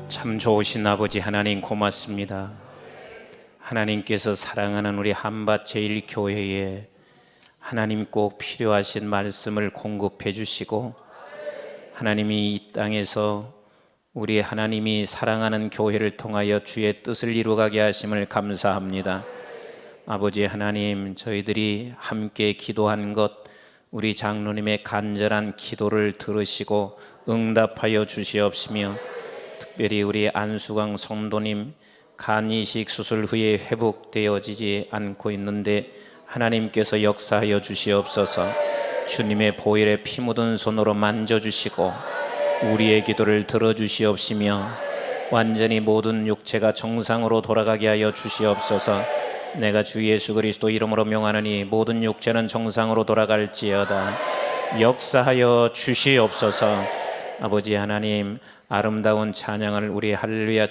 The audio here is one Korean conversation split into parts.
참 좋으신 아버지 하나님 고맙습니다. 하나님께서 사랑하는 우리 한밭 제일교회에 하나님 꼭 필요하신 말씀을 공급해 주시고, 하나님이 이 땅에서 우리 하나님이 사랑하는 교회를 통하여 주의 뜻을 이루어가게 하심을 감사합니다. 아버지 하나님, 저희들이 함께 기도한 것, 우리 장로님의 간절한 기도를 들으시고 응답하여 주시옵시며, 특별히 우리 안수광 성도님 간 이식 수술 후에 회복되어지지 않고 있는데 하나님께서 역사하여 주시옵소서. 주님의 보혈에 피 묻은 손으로 만져주시고 우리의 기도를 들어주시옵시며, 완전히 모든 육체가 정상으로 돌아가게 하여 주시옵소서. 내가 주 예수 그리스도 이름으로 명하노니 모든 육체는 정상으로 돌아갈지어다. 역사하여 주시옵소서. 아버지 하나님, 아름다운 찬양을 우리 할렐루야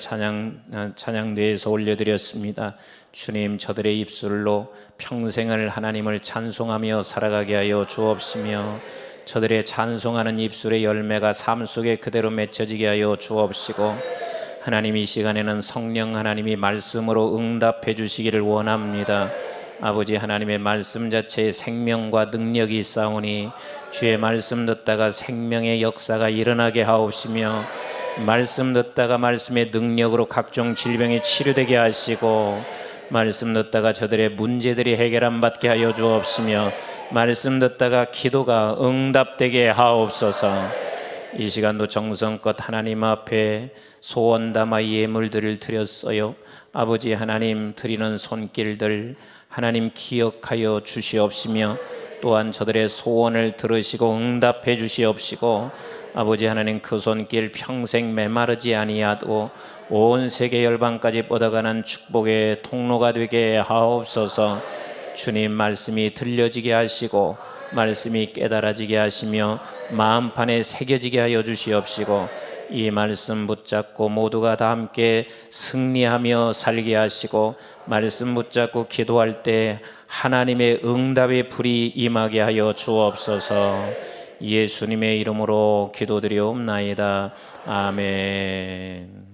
찬양대에서 올려드렸습니다. 주님, 저들의 입술로 평생을 하나님을 찬송하며 살아가게 하여 주옵시며, 저들의 찬송하는 입술의 열매가 삶 속에 그대로 맺혀지게 하여 주옵시고, 하나님 이 시간에는 성령 하나님이 말씀으로 응답해 주시기를 원합니다. 아버지 하나님의 말씀 자체에 생명과 능력이 있사오니 주의 말씀 듣다가 생명의 역사가 일어나게 하옵시며, 말씀 듣다가 말씀의 능력으로 각종 질병이 치료되게 하시고, 말씀 듣다가 저들의 문제들이 해결 안 받게 하여 주옵시며, 말씀 듣다가 기도가 응답되게 하옵소서. 이 시간도 정성껏 하나님 앞에 소원 담아 예물들을 드렸어요. 아버지 하나님, 드리는 손길들 하나님 기억하여 주시옵시며, 또한 저들의 소원을 들으시고 응답해 주시옵시고, 아버지 하나님, 그 손길 평생 메마르지 아니하고 온 세계 열방까지 뻗어가는 축복의 통로가 되게 하옵소서. 주님, 말씀이 들려지게 하시고 말씀이 깨달아지게 하시며 마음판에 새겨지게 하여 주시옵시고, 이 말씀 붙잡고 모두가 다 함께 승리하며 살게 하시고, 말씀 붙잡고 기도할 때 하나님의 응답의 불이 임하게 하여 주옵소서. 예수님의 이름으로 기도드리옵나이다. 아멘.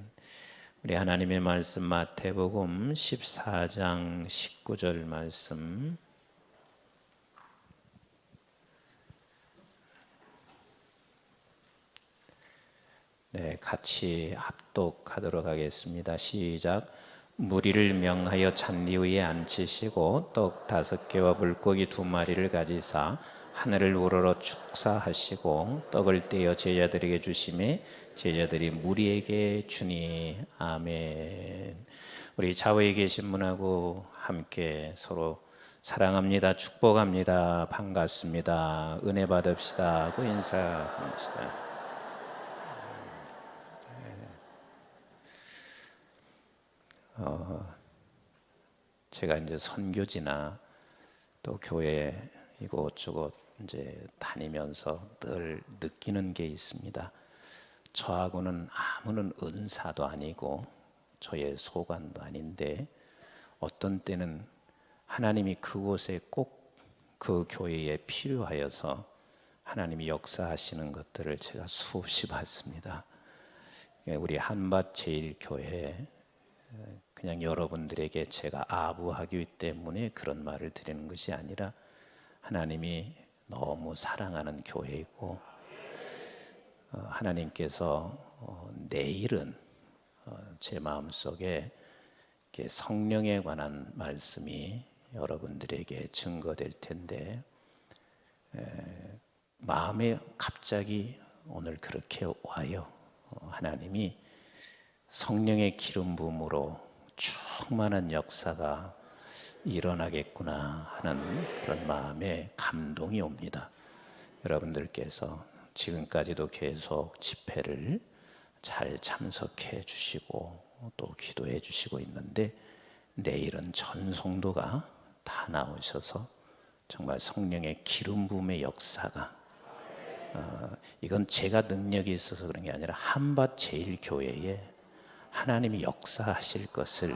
우리 하나님의 말씀 마태복음 14장 19절 말씀, 같이 합독하도록 하겠습니다. 시작. 무리를 명하여 잔디 위에 앉히시고 떡 5개와 물고기 2마리를 가지사 하늘을 우러러 축사하시고 떡을 떼어 제자들에게 주시매 제자들이 무리에게 주니. 아멘. 우리 좌우에 계신 분하고 함께 서로 사랑합니다, 축복합니다, 반갑습니다, 은혜 받읍시다 하고 인사합시다. 제가 이제 선교지나 또 교회 이곳저곳 이제 다니면서 늘 느끼는 게 있습니다. 저하고는 아무런 은사도 아니고 저의 소관도 아닌데, 어떤 때는 하나님이 그곳에 꼭 그 교회에 필요하여서 하나님이 역사하시는 것들을 제가 수없이 봤습니다. 우리 한밭 제일교회, 그냥 여러분들에게 제가 아부하기 때문에 그런 말을 드리는 것이 아니라, 하나님이 너무 사랑하는 교회이고, 하나님께서 내일은 제 마음속에 성령에 관한 말씀이 여러분들에게 증거될 텐데, 마음에 갑자기 오늘 그렇게 와요. 하나님이 성령의 기름 부음으로 충만한 역사가 일어나겠구나 하는 그런 마음에 감동이 옵니다. 여러분들께서 지금까지도 계속 집회를 잘 참석해 주시고 또 기도해 주시고 있는데, 내일은 전 성도가 다 나오셔서 정말 성령의 기름 부음의 역사가, 이건 제가 능력이 있어서 그런 게 아니라 한밭 제일교회에 하나님이 역사하실 것을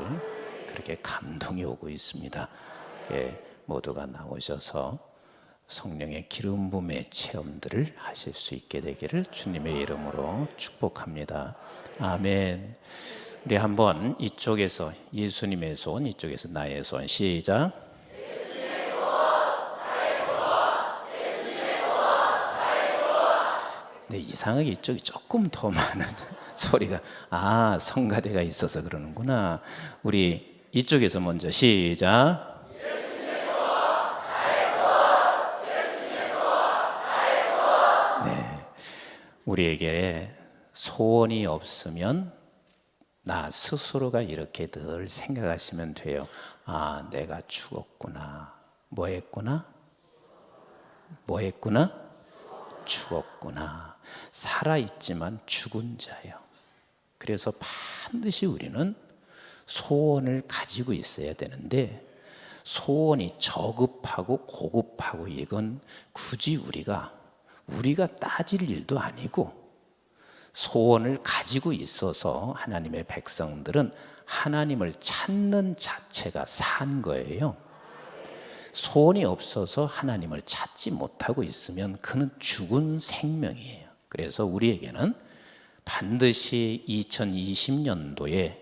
그렇게 감동이 오고 있습니다. 모두가 나오셔서 성령의 기름 부음의 체험들을 하실 수 있게 되기를 주님의 이름으로 축복합니다. 아멘. 우리 한번 이쪽에서 예수님의 손, 이쪽에서 나의 손, 시작. 예수님의 손, 나의 손, 예수님의 손, 나의 손. 근데 이상하게 이쪽이 조금 더 많은 소리가, 성가대가 있어서 그러는구나. 우리 이쪽에서 먼저 시작. 우리에게 소원이 없으면 나 스스로가 이렇게 늘 생각하시면 돼요. 내가 죽었구나. 뭐 했구나? 죽었구나. 살아있지만 죽은 자예요. 그래서 반드시 우리는 소원을 가지고 있어야 되는데, 소원이 저급하고 고급하고 이건 굳이 우리가 따질 일도 아니고, 소원을 가지고 있어서 하나님의 백성들은 하나님을 찾는 자체가 산 거예요. 소원이 없어서 하나님을 찾지 못하고 있으면 그는 죽은 생명이에요. 그래서 우리에게는 반드시 2020년도에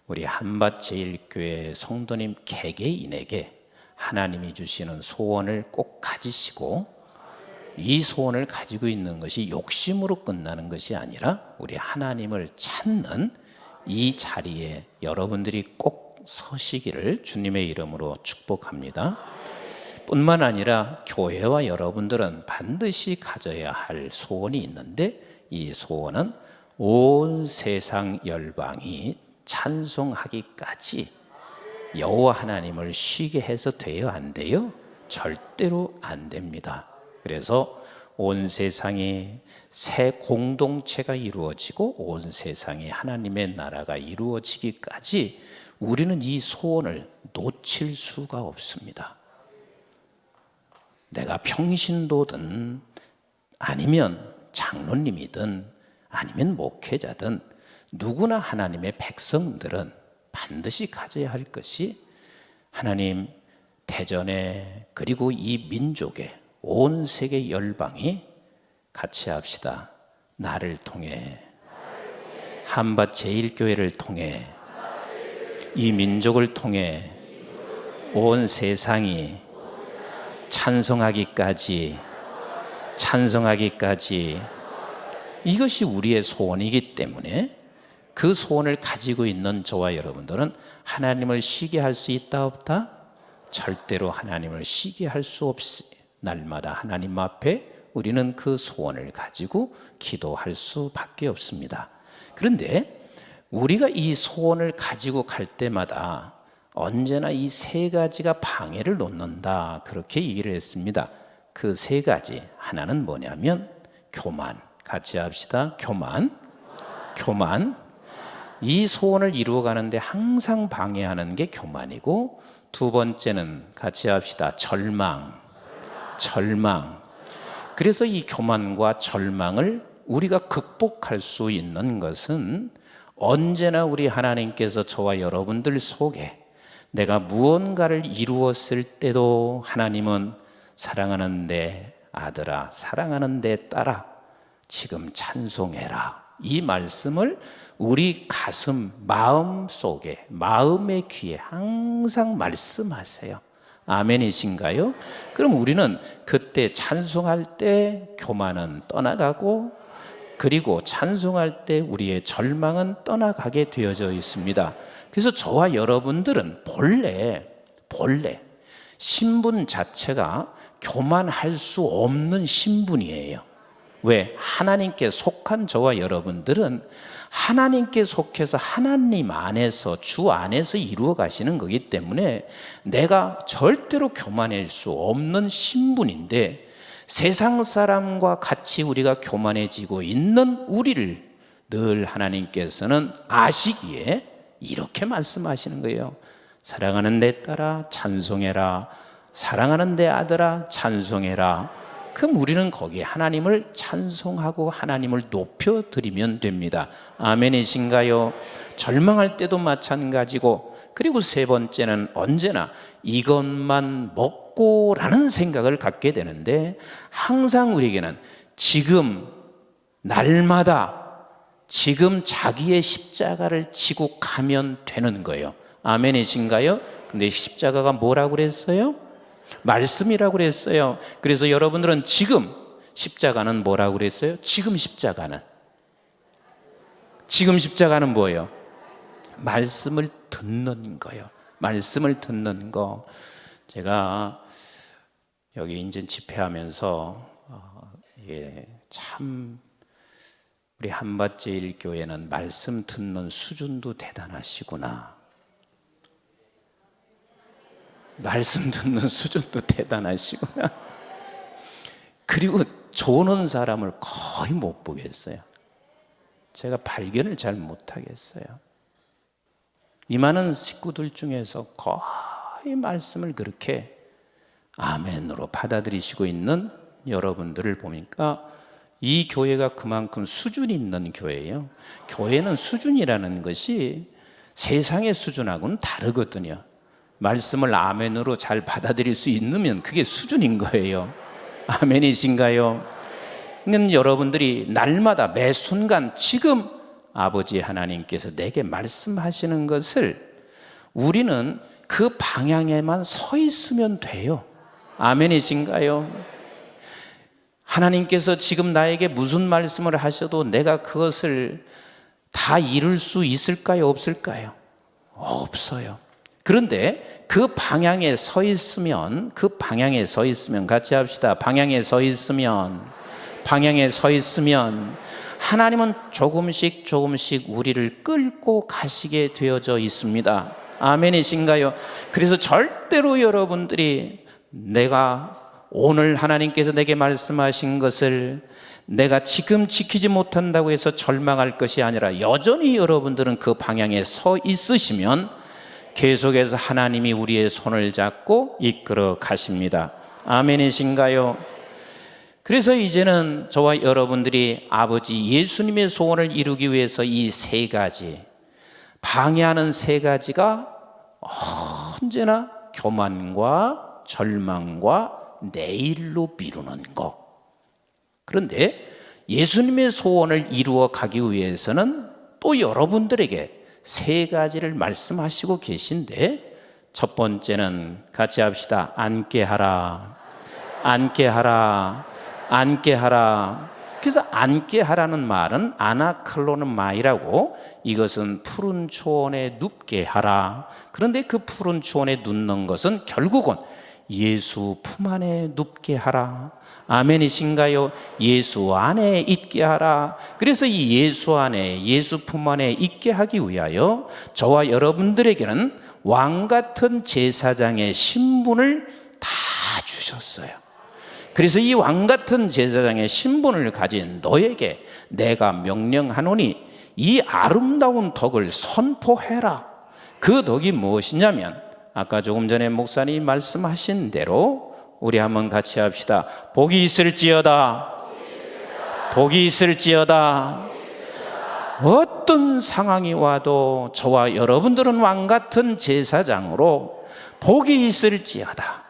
우리 한밭제일교회 성도님 개개인에게 하나님이 주시는 소원을 꼭 가지시고, 이 소원을 가지고 있는 것이 욕심으로 끝나는 것이 아니라 우리 하나님을 찾는 이 자리에 여러분들이 꼭 서시기를 주님의 이름으로 축복합니다. 뿐만 아니라 교회와 여러분들은 반드시 가져야 할 소원이 있는데, 이 소원은 온 세상 열방이 찬송하기까지 여호와 하나님을 쉬게 해서 돼요, 안 돼요? 절대로 안 됩니다. 그래서 온 세상에 새 공동체가 이루어지고 온 세상에 하나님의 나라가 이루어지기까지 우리는 이 소원을 놓칠 수가 없습니다. 내가 평신도든 아니면 장로님이든 아니면 목회자든 누구나 하나님의 백성들은 반드시 가져야 할 것이, 하나님 대전에 그리고 이 민족에 온 세계 열방이 같이 합시다. 나를 통해, 한밭제일교회를 통해, 이 민족을 통해 온 세상이 찬송하기까지, 이것이 우리의 소원이기 때문에 그 소원을 가지고 있는 저와 여러분들은 하나님을 쉬게 할 수 있다 없다? 절대로 하나님을 쉬게 할 수 없이 날마다 하나님 앞에 우리는 그 소원을 가지고 기도할 수밖에 없습니다. 그런데 우리가 이 소원을 가지고 갈 때마다 언제나 이 세 가지가 방해를 놓는다, 그렇게 얘기를 했습니다. 그 세 가지, 하나는 뭐냐면 교만. 같이 합시다. 교만. 이 소원을 이루어가는데 항상 방해하는 게 교만이고, 두 번째는 같이 합시다. 절망. 그래서 이 교만과 절망을 우리가 극복할 수 있는 것은 언제나 우리 하나님께서 저와 여러분들 속에 내가 무언가를 이루었을 때도 하나님은 사랑하는 내 아들아, 사랑하는 내 딸아, 지금 찬송해라, 이 말씀을 우리 가슴, 마음 속에, 마음의 귀에 항상 말씀하세요. 아멘이신가요? 그럼 우리는 그때 찬송할 때 교만은 떠나가고, 그리고 찬송할 때 우리의 절망은 떠나가게 되어져 있습니다. 그래서 저와 여러분들은 본래 신분 자체가 교만할 수 없는 신분이에요. 왜? 하나님께 속한 저와 여러분들은 하나님께 속해서 하나님 안에서, 주 안에서 이루어 가시는 거기 때문에 내가 절대로 교만할 수 없는 신분인데, 세상 사람과 같이 우리가 교만해지고 있는 우리를 늘 하나님께서는 아시기에 이렇게 말씀하시는 거예요. 사랑하는 내 딸아 찬송해라, 사랑하는 내 아들아 찬송해라. 그럼 우리는 거기에 하나님을 찬송하고 하나님을 높여드리면 됩니다. 아멘이신가요? 절망할 때도 마찬가지고, 그리고 세 번째는 언제나 이것만 먹고 없고라는 생각을 갖게 되는데, 항상 우리에게는 지금 날마다 지금 자기의 십자가를 지고 가면 되는 거예요. 아멘이신가요? 근데 십자가가 뭐라고 그랬어요? 말씀이라고 그랬어요. 그래서 여러분들은 지금 십자가는 뭐라고 그랬어요? 지금 십자가는 뭐예요? 말씀을 듣는 거예요. 말씀을 듣는 거. 제가 여기 인전 집회하면서 참 우리 한밭제일교회는 말씀 듣는 수준도 대단하시구나. 말씀 듣는 수준도 대단하시구나. 그리고 조는 사람을 거의 못 보겠어요. 제가 발견을 잘 못하겠어요. 이 많은 식구들 중에서 거의 말씀을 그렇게 아멘으로 받아들이시고 있는 여러분들을 보니까 이 교회가 그만큼 수준이 있는 교회예요. 교회는 수준이라는 것이 세상의 수준하고는 다르거든요. 말씀을 아멘으로 잘 받아들일 수 있으면 그게 수준인 거예요. 아멘이신가요? 여러분들이 날마다 매 순간 지금 아버지 하나님께서 내게 말씀하시는 것을 우리는 그 방향에만 서 있으면 돼요. 아멘이신가요? 하나님께서 지금 나에게 무슨 말씀을 하셔도 내가 그것을 다 이룰 수 있을까요? 없을까요? 없어요. 그런데 그 방향에 서 있으면 같이 합시다. 방향에 서 있으면 하나님은 조금씩 우리를 끌고 가시게 되어져 있습니다. 아멘이신가요? 그래서 절대로 여러분들이 내가 오늘 하나님께서 내게 말씀하신 것을 내가 지금 지키지 못한다고 해서 절망할 것이 아니라 여전히 여러분들은 그 방향에 서 있으시면 계속해서 하나님이 우리의 손을 잡고 이끌어 가십니다. 아멘이신가요? 그래서 이제는 저와 여러분들이 아버지 예수님의 소원을 이루기 위해서 이 세 가지, 방해하는 세 가지가 언제나 교만과 절망과 내일로 미루는 것. 그런데 예수님의 소원을 이루어 가기 위해서는 또 여러분들에게 세 가지를 말씀하시고 계신데, 첫 번째는 같이 합시다. 앉게 하라. 그래서 앉게 하라는 말은 아나클로는 마이라고, 이것은 푸른 초원에 눕게 하라. 그런데 그 푸른 초원에 눕는 것은 결국은 예수 품 안에 눕게 하라. 아멘이신가요? 예수 안에 있게 하라. 그래서 이 예수 안에, 예수 품 안에 있게 하기 위하여 저와 여러분들에게는 왕 같은 제사장의 신분을 다 주셨어요. 그래서 이 왕 같은 제사장의 신분을 가진 너에게 내가 명령하노니 이 아름다운 덕을 선포해라. 그 덕이 무엇이냐면, 아까 조금 전에 목사님 말씀하신 대로 우리 한번 같이 합시다. 복이 있을지어다. 어떤 상황이 와도 저와 여러분들은 왕 같은 제사장으로 복이 있을지어다.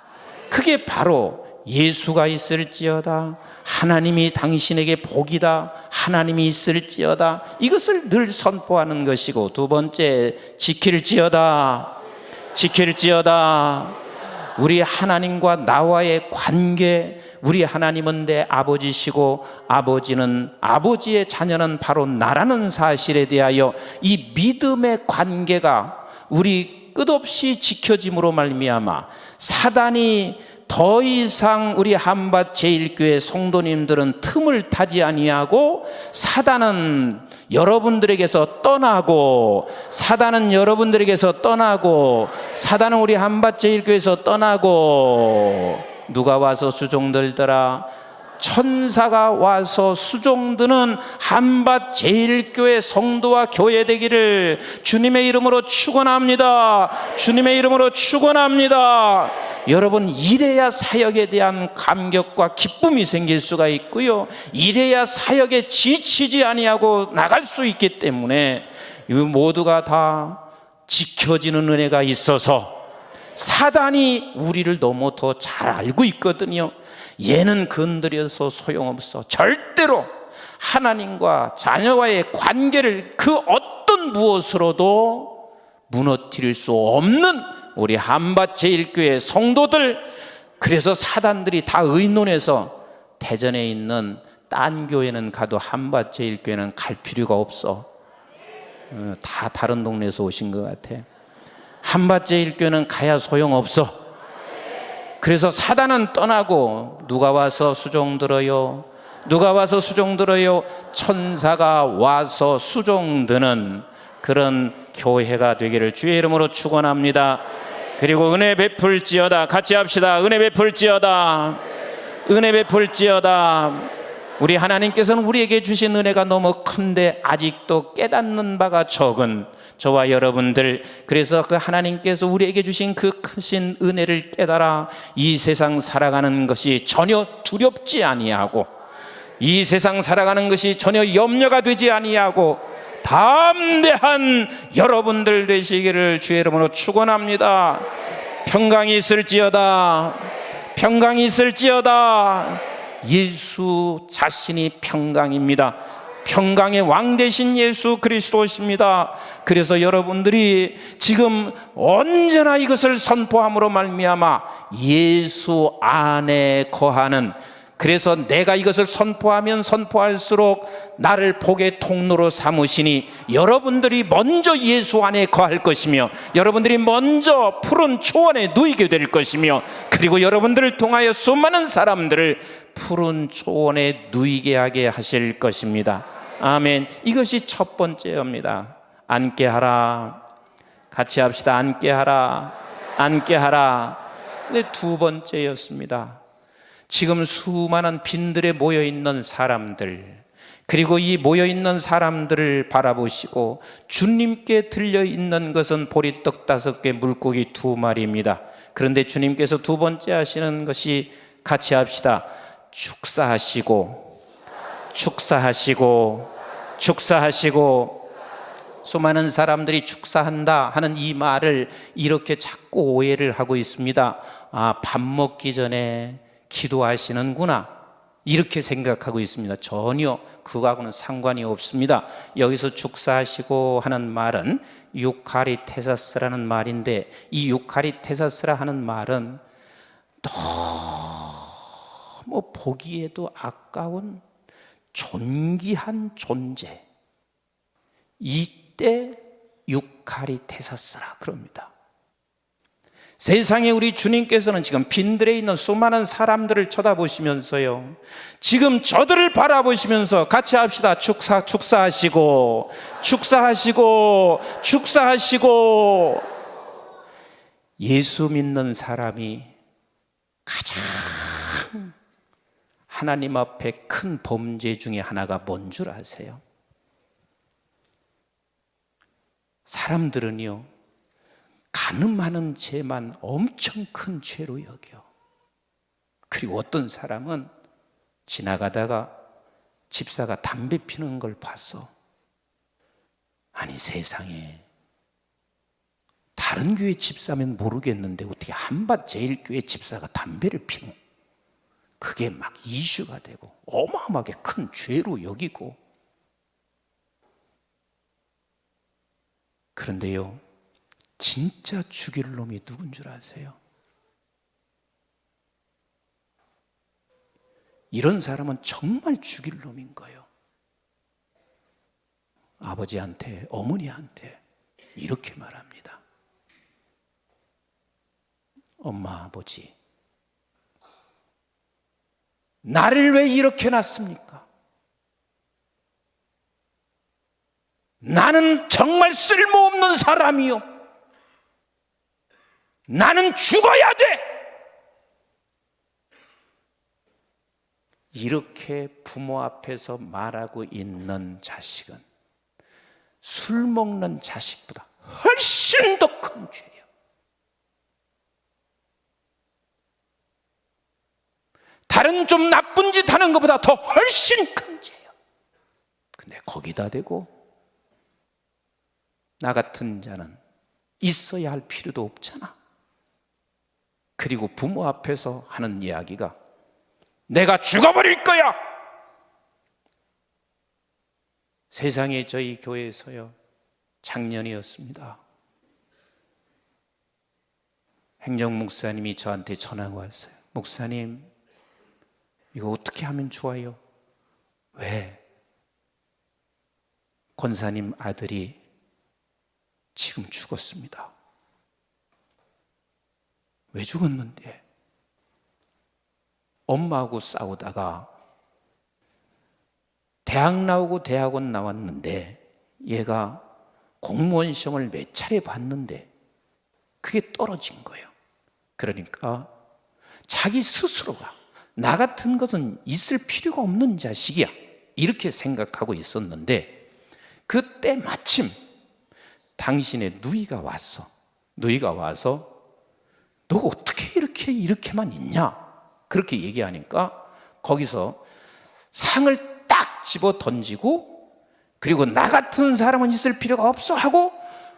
그게 바로 예수가 있을지어다, 하나님이 당신에게 복이다, 하나님이 있을지어다, 이것을 늘 선포하는 것이고, 두 번째, 지킬지어다. 우리 하나님과 나와의 관계, 우리 하나님은 내 아버지시고 아버지의 자녀는 바로 나라는 사실에 대하여 이 믿음의 관계가 우리 끝없이 지켜짐으로 말미암아 사단이 더 이상 우리 한밭제일교회 성도님들은 틈을 타지 아니하고, 사단은 여러분들에게서 떠나고, 사단은 우리 한밭제일교회에서 떠나고, 누가 와서 수종들더라? 천사가 와서 수종드는 한밭제일교회 성도와 교회 되기를 주님의 이름으로 축원합니다. 여러분, 이래야 사역에 대한 감격과 기쁨이 생길 수가 있고요, 이래야 사역에 지치지 아니하고 나갈 수 있기 때문에 이 모두가 다 지켜지는 은혜가 있어서 사단이 우리를 너무 더 잘 알고 있거든요. 얘는 건드려서 소용없어. 절대로 하나님과 자녀와의 관계를 그 어떤 무엇으로도 무너뜨릴 수 없는 우리 한밭제일교회 성도들, 그래서 사단들이 다 의논해서 대전에 있는 딴 교회는 가도 한밭제일교회는 갈 필요가 없어. 다 다른 동네에서 오신 것 같아. 한밭제일교회는 가야 소용없어. 그래서 사단은 떠나고 누가 와서 수종 들어요? 누가 와서 수종 들어요? 천사가 와서 수종 드는 그런 교회가 되기를 주의 이름으로 축원합니다. 그리고 은혜 베풀지어다. 같이 합시다. 은혜 베풀지어다. 은혜 베풀지어다. 우리 하나님께서는 우리에게 주신 은혜가 너무 큰데 아직도 깨닫는 바가 적은 저와 여러분들, 그래서 그 하나님께서 우리에게 주신 그 크신 은혜를 깨달아 이 세상 살아가는 것이 전혀 두렵지 아니하고, 이 세상 살아가는 것이 전혀 염려가 되지 아니하고 담대한 여러분들 되시기를 주의 이름으로 축원합니다. 평강이 있을지어다. 평강이 있을지어다. 예수 자신이 평강입니다. 평강의 왕 되신 예수 그리스도십니다. 그래서 여러분들이 지금 언제나 이것을 선포함으로 말미암아 예수 안에 거하는, 그래서 내가 이것을 선포하면 선포할수록 나를 복의 통로로 삼으시니 여러분들이 먼저 예수 안에 거할 것이며, 여러분들이 먼저 푸른 초원에 누이게 될 것이며, 그리고 여러분들을 통하여 수많은 사람들을 푸른 초원에 누이게 하게 하실 것입니다. 아멘. 이것이 첫 번째입니다. 앉게 하라. 같이 합시다. 앉게 하라. 앉게 하라. 근데 두 번째였습니다. 지금 수많은 빈들에 모여있는 사람들, 그리고 이 모여있는 사람들을 바라보시고 주님께 들려있는 것은 보리떡 5개, 물고기 2마리입니다. 그런데 주님께서 두 번째 하시는 것이, 같이 합시다. 축사하시고, 축사하시고, 축사하시고. 수많은 사람들이 축사한다 하는 이 말을 이렇게 자꾸 오해를 하고 있습니다. 아, 밥 먹기 전에 기도하시는구나, 이렇게 생각하고 있습니다. 전혀 그거하고는 상관이 없습니다. 여기서 축사하시고 하는 말은 유카리테사스라는 말인데, 이 유카리테사스라 하는 말은 너무 보기에도 아까운 존귀한 존재, 이때 유카리테사스라 그럽니다. 세상에 우리 주님께서는 지금 빈들에 있는 수많은 사람들을 쳐다보시면서요, 지금 저들을 바라보시면서 같이 합시다. 축사하시고, 축사하시고, 축사하시고. 예수 믿는 사람이 가장 하나님 앞에 큰 범죄 중에 하나가 뭔 줄 아세요? 사람들은요, 가늠하는 죄만 엄청 큰 죄로 여겨. 그리고 어떤 사람은 지나가다가 집사가 담배 피는 걸 봤어. 아니, 세상에 다른 교회 집사면 모르겠는데 어떻게 한밭제일교회 집사가 담배를 피노? 그게 막 이슈가 되고 어마어마하게 큰 죄로 여기고. 그런데요, 진짜 죽일 놈이 누군 줄 아세요? 이런 사람은 정말 죽일 놈인 거예요. 아버지한테, 어머니한테 이렇게 말합니다. 엄마, 아버지, 나를 왜 이렇게 낳습니까? 나는 정말 쓸모없는 사람이요, 나는 죽어야 돼! 이렇게 부모 앞에서 말하고 있는 자식은 술 먹는 자식보다 훨씬 더 큰 죄예요. 다른 좀 나쁜 짓 하는 것보다 더 훨씬 큰 죄예요. 근데 거기다 대고 나 같은 자는 있어야 할 필요도 없잖아. 그리고 부모 앞에서 하는 이야기가 내가 죽어버릴 거야. 세상에 저희 교회에서요, 작년이었습니다. 행정목사님이 저한테 전화가 왔어요. 목사님, 이거 어떻게 하면 좋아요? 왜? 권사님 아들이 지금 죽었습니다. 왜 죽었는데? 엄마하고 싸우다가 대학 나오고 대학원 나왔는데 얘가 공무원 시험을 몇 차례 봤는데 그게 떨어진 거예요. 그러니까 자기 스스로가 나 같은 것은 있을 필요가 없는 자식이야, 이렇게 생각하고 있었는데 그때 마침 당신의 누이가 왔어. 누이가 와서 너 어떻게 이렇게만 있냐, 그렇게 얘기하니까 거기서 상을 딱 집어 던지고, 그리고 나 같은 사람은 있을 필요가 없어 하고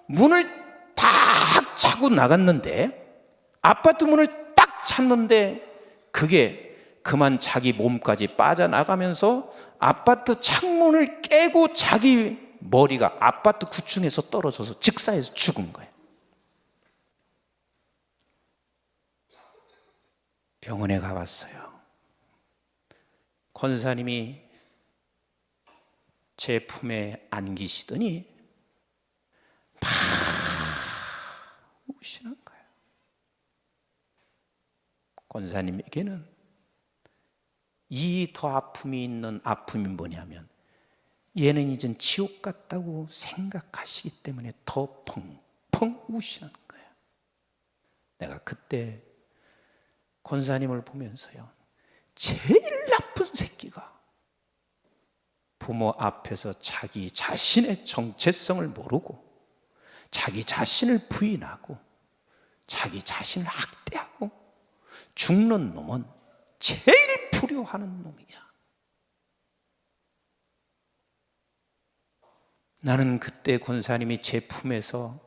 문을 딱 차고 나갔는데, 아파트 문을 딱 찼는데 그게 그만 자기 몸까지 빠져나가면서 아파트 창문을 깨고 자기 머리가 아파트 9층에서 떨어져서 직사해서 죽은 거예요. 병원에 가봤어요. 권사님이 제 품에 안기시더니 막 우시는 거예요. 권사님에게는 이 더 아픔이 있는 아픔이 뭐냐면, 얘는 이젠 지옥 같다고 생각하시기 때문에 더 펑펑 우시는 거예요. 내가 그때 권사님을 보면서요, 제일 나쁜 새끼가 부모 앞에서 자기 자신의 정체성을 모르고 자기 자신을 부인하고 자기 자신을 학대하고 죽는 놈은 제일 불효하는 놈이야. 나는 그때 권사님이 제 품에서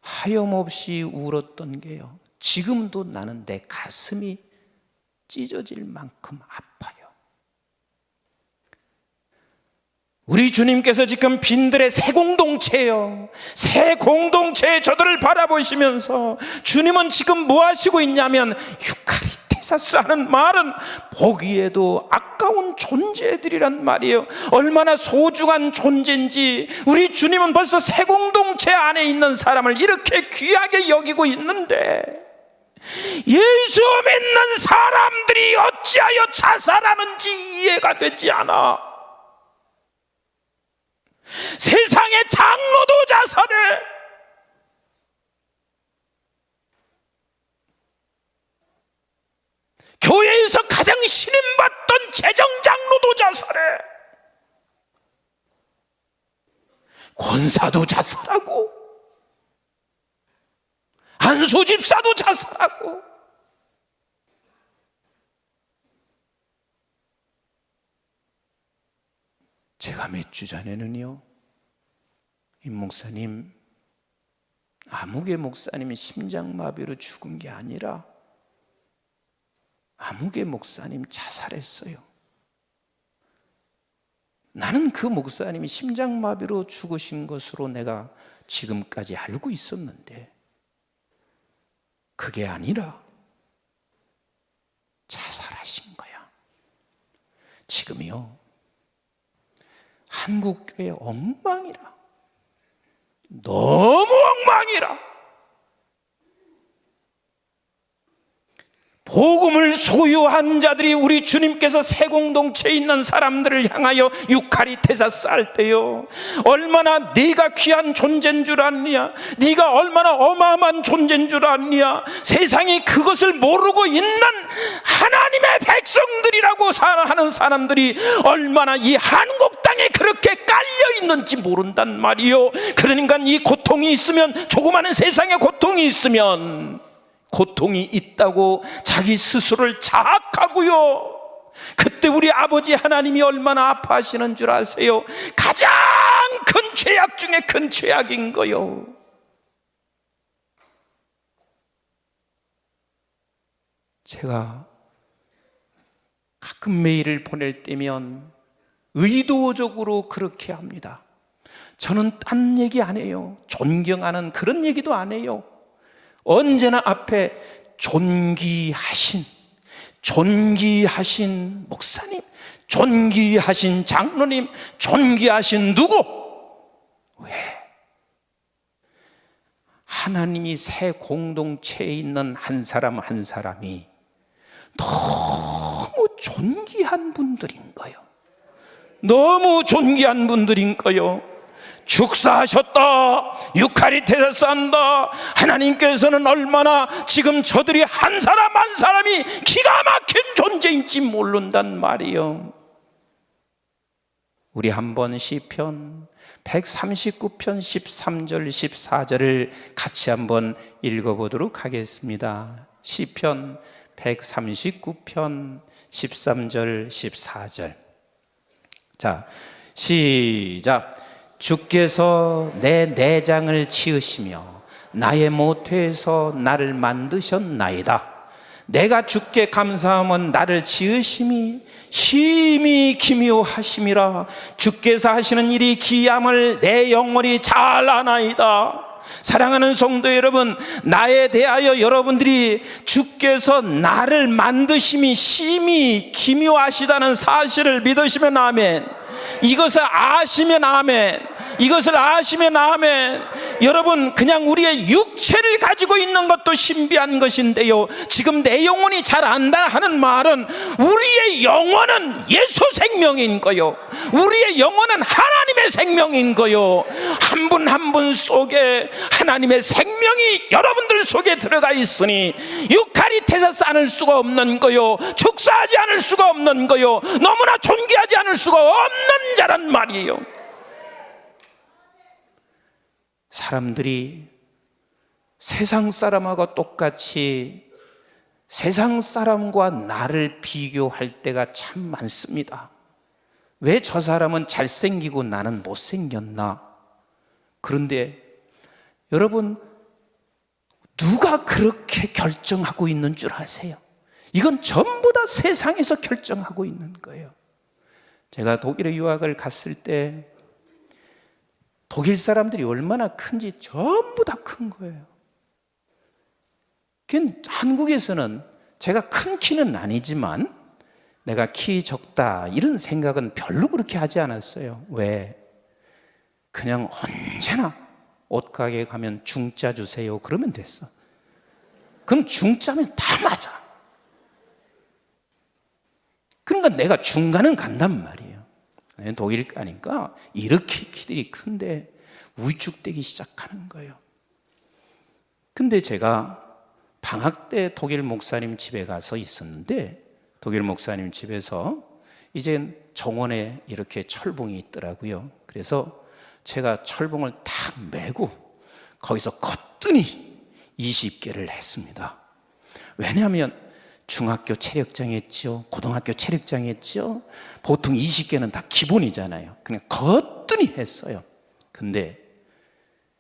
하염없이 울었던 게요, 지금도 나는 내 가슴이 찢어질 만큼 아파요. 우리 주님께서 지금 빈들의 새 공동체예요. 새 공동체의 저들을 바라보시면서 주님은 지금 뭐 하시고 있냐면, 유카리테사스 하는 말은 보기에도 아까운 존재들이란 말이에요. 얼마나 소중한 존재인지 우리 주님은 벌써 새 공동체 안에 있는 사람을 이렇게 귀하게 여기고 있는데, 예수 믿는 사람들이 어찌하여 자살하는지 이해가 되지 않아. 세상의 장로도 자살해. 교회에서 가장 신임받던 재정장로도 자살해. 권사도 자살하고 안수 집사도 자살하고. 제가 몇 주 전에는요, 임 목사님, 아무개 목사님이 심장마비로 죽은 게 아니라 아무개 목사님 자살했어요. 나는 그 목사님이 심장마비로 죽으신 것으로 내가 지금까지 알고 있었는데 그게 아니라 자살하신 거야. 지금이요, 한국교회 엉망이라, 너무 엉망이라. 복음을 소유한 자들이 우리 주님께서 새 공동체에 있는 사람들을 향하여 유카리테사스 할 때요, 얼마나 네가 귀한 존재인 줄 아느냐, 네가 얼마나 어마어마한 존재인 줄 아느냐, 세상이 그것을 모르고 있는 하나님의 백성들이라고 하는 사람들이 얼마나 이 한국 땅에 그렇게 깔려 있는지 모른단 말이요. 그러니까 이 고통이 있으면, 조그마한 세상에 고통이 있으면 고통이 있다고 자기 스스로를 자학하고요, 그때 우리 아버지 하나님이 얼마나 아파하시는 줄 아세요? 가장 큰 죄악 중에 큰 죄악인 거요. 제가 가끔 메일을 보낼 때면 의도적으로 그렇게 합니다. 저는 딴 얘기 안 해요. 존경하는 그런 얘기도 안 해요. 언제나 앞에 존귀하신 목사님, 존귀하신 장로님, 존귀하신 누구? 왜? 하나님이 새 공동체에 있는 한 사람 한 사람이 너무 존귀한 분들인 거예요. 너무 존귀한 분들인 거예요. 축사하셨다, 유카리테스 한다. 하나님께서는 얼마나 지금 저들이 한 사람 한 사람이 기가 막힌 존재인지 모른단 말이에요. 우리 한번 시편 139편 13절 14절을 같이 한번 읽어보도록 하겠습니다. 시편 139편 13절 14절. 자, 시작. 주께서 내 내장을 치으시며 나의 모태에서 나를 만드셨나이다. 내가 주께 감사함은 나를 지으심이 심히 기묘하심이라. 주께서 하시는 일이 기이함을 내 영혼이 잘 아나이다. 사랑하는 성도 여러분, 나에 대하여 여러분들이 주께서 나를 만드심이 심히 기묘하시다는 사실을 믿으시면 아멘. 이것을 아시면 아멘. 이것을 아시면 아멘. 여러분, 그냥 우리의 육체를 가지고 있는 것도 신비한 것인데요, 지금 내 영혼이 잘 안다 하는 말은 우리의 영혼은 예수 생명인 거요, 우리의 영혼은 하나님의 생명인 거요. 한 분 한 분 속에 하나님의 생명이 여러분들 속에 들어가 있으니 유카리테스 않을 수가 없는 거요, 축사하지 않을 수가 없는 거요, 너무나 존귀하지 않을 수가 없는 자란 말이에요. 사람들이 세상 사람하고 똑같이 세상 사람과 나를 비교할 때가 참 많습니다. 왜 저 사람은 잘생기고 나는 못생겼나? 그런데 여러분, 누가 그렇게 결정하고 있는 줄 아세요? 이건 전부 다 세상에서 결정하고 있는 거예요. 제가 독일에 유학을 갔을 때 독일 사람들이 얼마나 큰지 전부 다 큰 거예요. 한국에서는 제가 큰 키는 아니지만 내가 키 적다 이런 생각은 별로 그렇게 하지 않았어요. 왜? 그냥 언제나 옷가게에 가면 중짜 주세요 그러면 됐어. 그럼 중짜면 다 맞아. 그러니까 내가 중간은 간단 말이에요. 독일 가니까 이렇게 키들이 큰데 위축되기 시작하는 거예요. 근데 제가 방학 때 독일 목사님 집에 가서 있었는데, 독일 목사님 집에서 이제 정원에 이렇게 철봉이 있더라고요. 그래서 제가 철봉을 탁 메고 거기서 거뜬히 20개를 했습니다. 왜냐하면 중학교 체력장 했죠, 고등학교 체력장 했죠. 보통 20개는 다 기본이잖아요. 그냥 거뜬히 했어요. 근데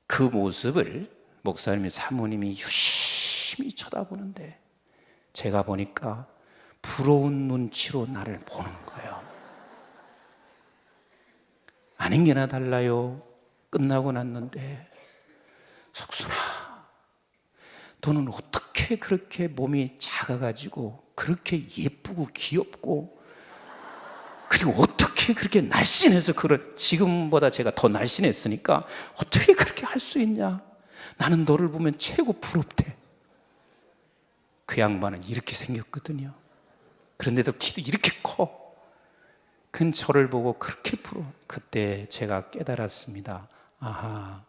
그 모습을 목사님이 사모님이 유심히 쳐다보는데 제가 보니까 부러운 눈치로 나를 보는 거예요. 아닌 게나 달라요. 끝나고 났는데, 석순아, 너는 어떻게 그렇게 몸이 작아가지고 그렇게 예쁘고 귀엽고, 그리고 어떻게 그렇게 날씬해서 지금보다 제가 더 날씬했으니까 어떻게 그렇게 할 수 있냐? 나는 너를 보면 최고 부럽대. 그 양반은 이렇게 생겼거든요. 그런데도 키도 이렇게 커. 근 저를 보고 그렇게 부러워. 그때 제가 깨달았습니다. 아하,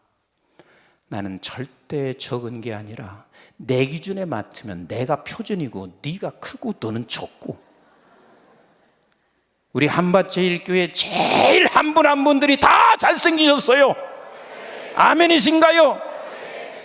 나는 절대 적은 게 아니라 내 기준에 맞추면 내가 표준이고 네가 크고 너는 적고. 우리 한밭제일교회 제일 한 분 한 분들이 다 잘생기셨어요. 아멘이신가요?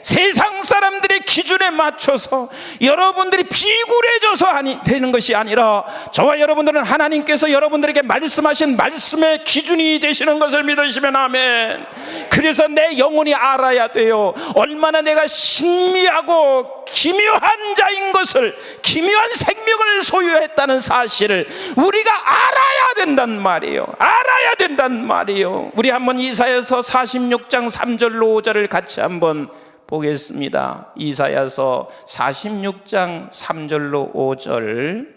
세상 사람들의 기준에 맞춰서 여러분들이 비굴해져서 되는 것이 아니라 저와 여러분들은 하나님께서 여러분들에게 말씀하신 말씀의 기준이 되시는 것을 믿으시면 아멘. 그래서 내 영혼이 알아야 돼요. 얼마나 내가 신미하고 기묘한 자인 것을, 기묘한 생명을 소유했다는 사실을 우리가 알아야 된단 말이에요. 알아야 된단 말이에요. 우리 한번 이사야서 46장 3절로 5절을 같이 한번 보겠습니다. 이사야서 46장 3절로 5절.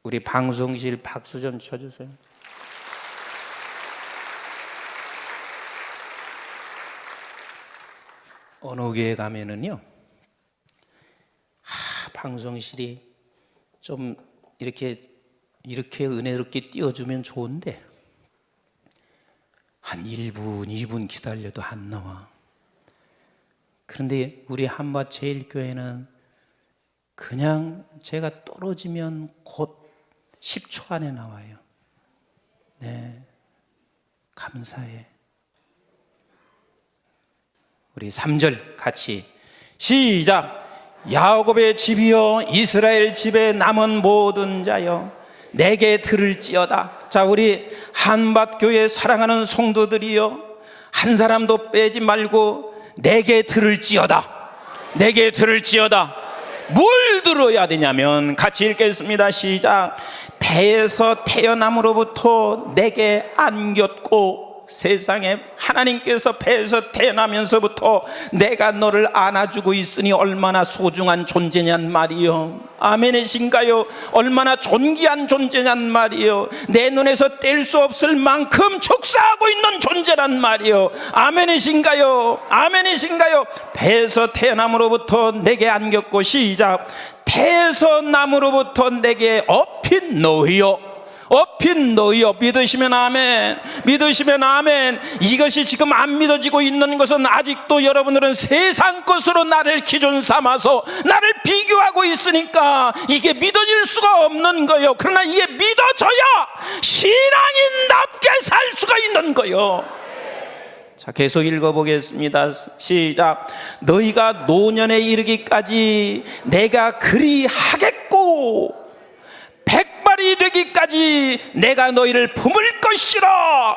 우리 방송실 박수 좀 쳐주세요. 어느 교회 가면은요, 방송실이 좀 이렇게 은혜롭게 띄워주면 좋은데 한 1분, 2분 기다려도 안 나와. 그런데 우리 한밭제일교회는 그냥 제가 떨어지면 곧 10초 안에 나와요. 네, 감사해. 우리 3절 같이 시작. 야곱의 집이여, 이스라엘 집에 남은 모든 자여, 내게 들을지어다. 자, 우리 한밭교회 사랑하는 성도들이여, 한 사람도 빼지 말고 내게 들을지어다. 내게 들을지어다. 뭘 들어야 되냐면 같이 읽겠습니다. 시작. 배에서 태어남으로부터 내게 안겼고, 세상에 하나님께서 배에서 태어나면서부터 내가 너를 안아주고 있으니 얼마나 소중한 존재냔 말이요. 아멘이신가요? 얼마나 존귀한 존재냔 말이요. 내 눈에서 뗄 수 없을 만큼 축사하고 있는 존재란 말이요. 아멘이신가요? 아멘이신가요? 배에서 태어남으로부터 내게 안겼고, 시작. 태에서 남으로부터 내게 업힌 너희요. 업힌 너희여. 믿으시면 아멘. 믿으시면 아멘. 이것이 지금 안 믿어지고 있는 것은 아직도 여러분들은 세상 것으로 나를 기준 삼아서 나를 비교하고 있으니까 이게 믿어질 수가 없는 거예요. 그러나 이게 믿어져야 신앙인답게 살 수가 있는 거예요. 자, 계속 읽어보겠습니다. 시작. 너희가 노년에 이르기까지 내가 그리 하겠고, 백발이 되기까지 내가 너희를 품을 것이라.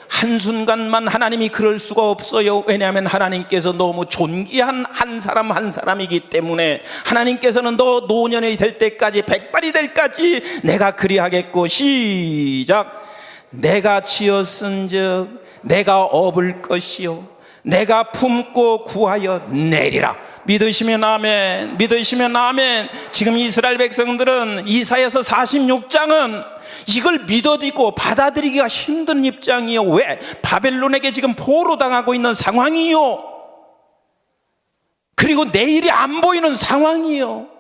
한순간만 하나님이 그럴 수가 없어요. 왜냐하면 하나님께서 너무 존귀한 한 사람 한 사람이기 때문에 하나님께서는 너 노년이 될 때까지, 백발이 될 때까지 내가 그리하겠고, 시작. 내가 지었은즉 내가 업을 것이요 내가 품고 구하여 내리라. 믿으시면 아멘. 믿으시면 아멘. 지금 이스라엘 백성들은 이사야서 46장은 이걸 믿어지고 받아들이기가 힘든 입장이요. 왜? 바벨론에게 지금 포로 당하고 있는 상황이요. 그리고 내일이 안 보이는 상황이요.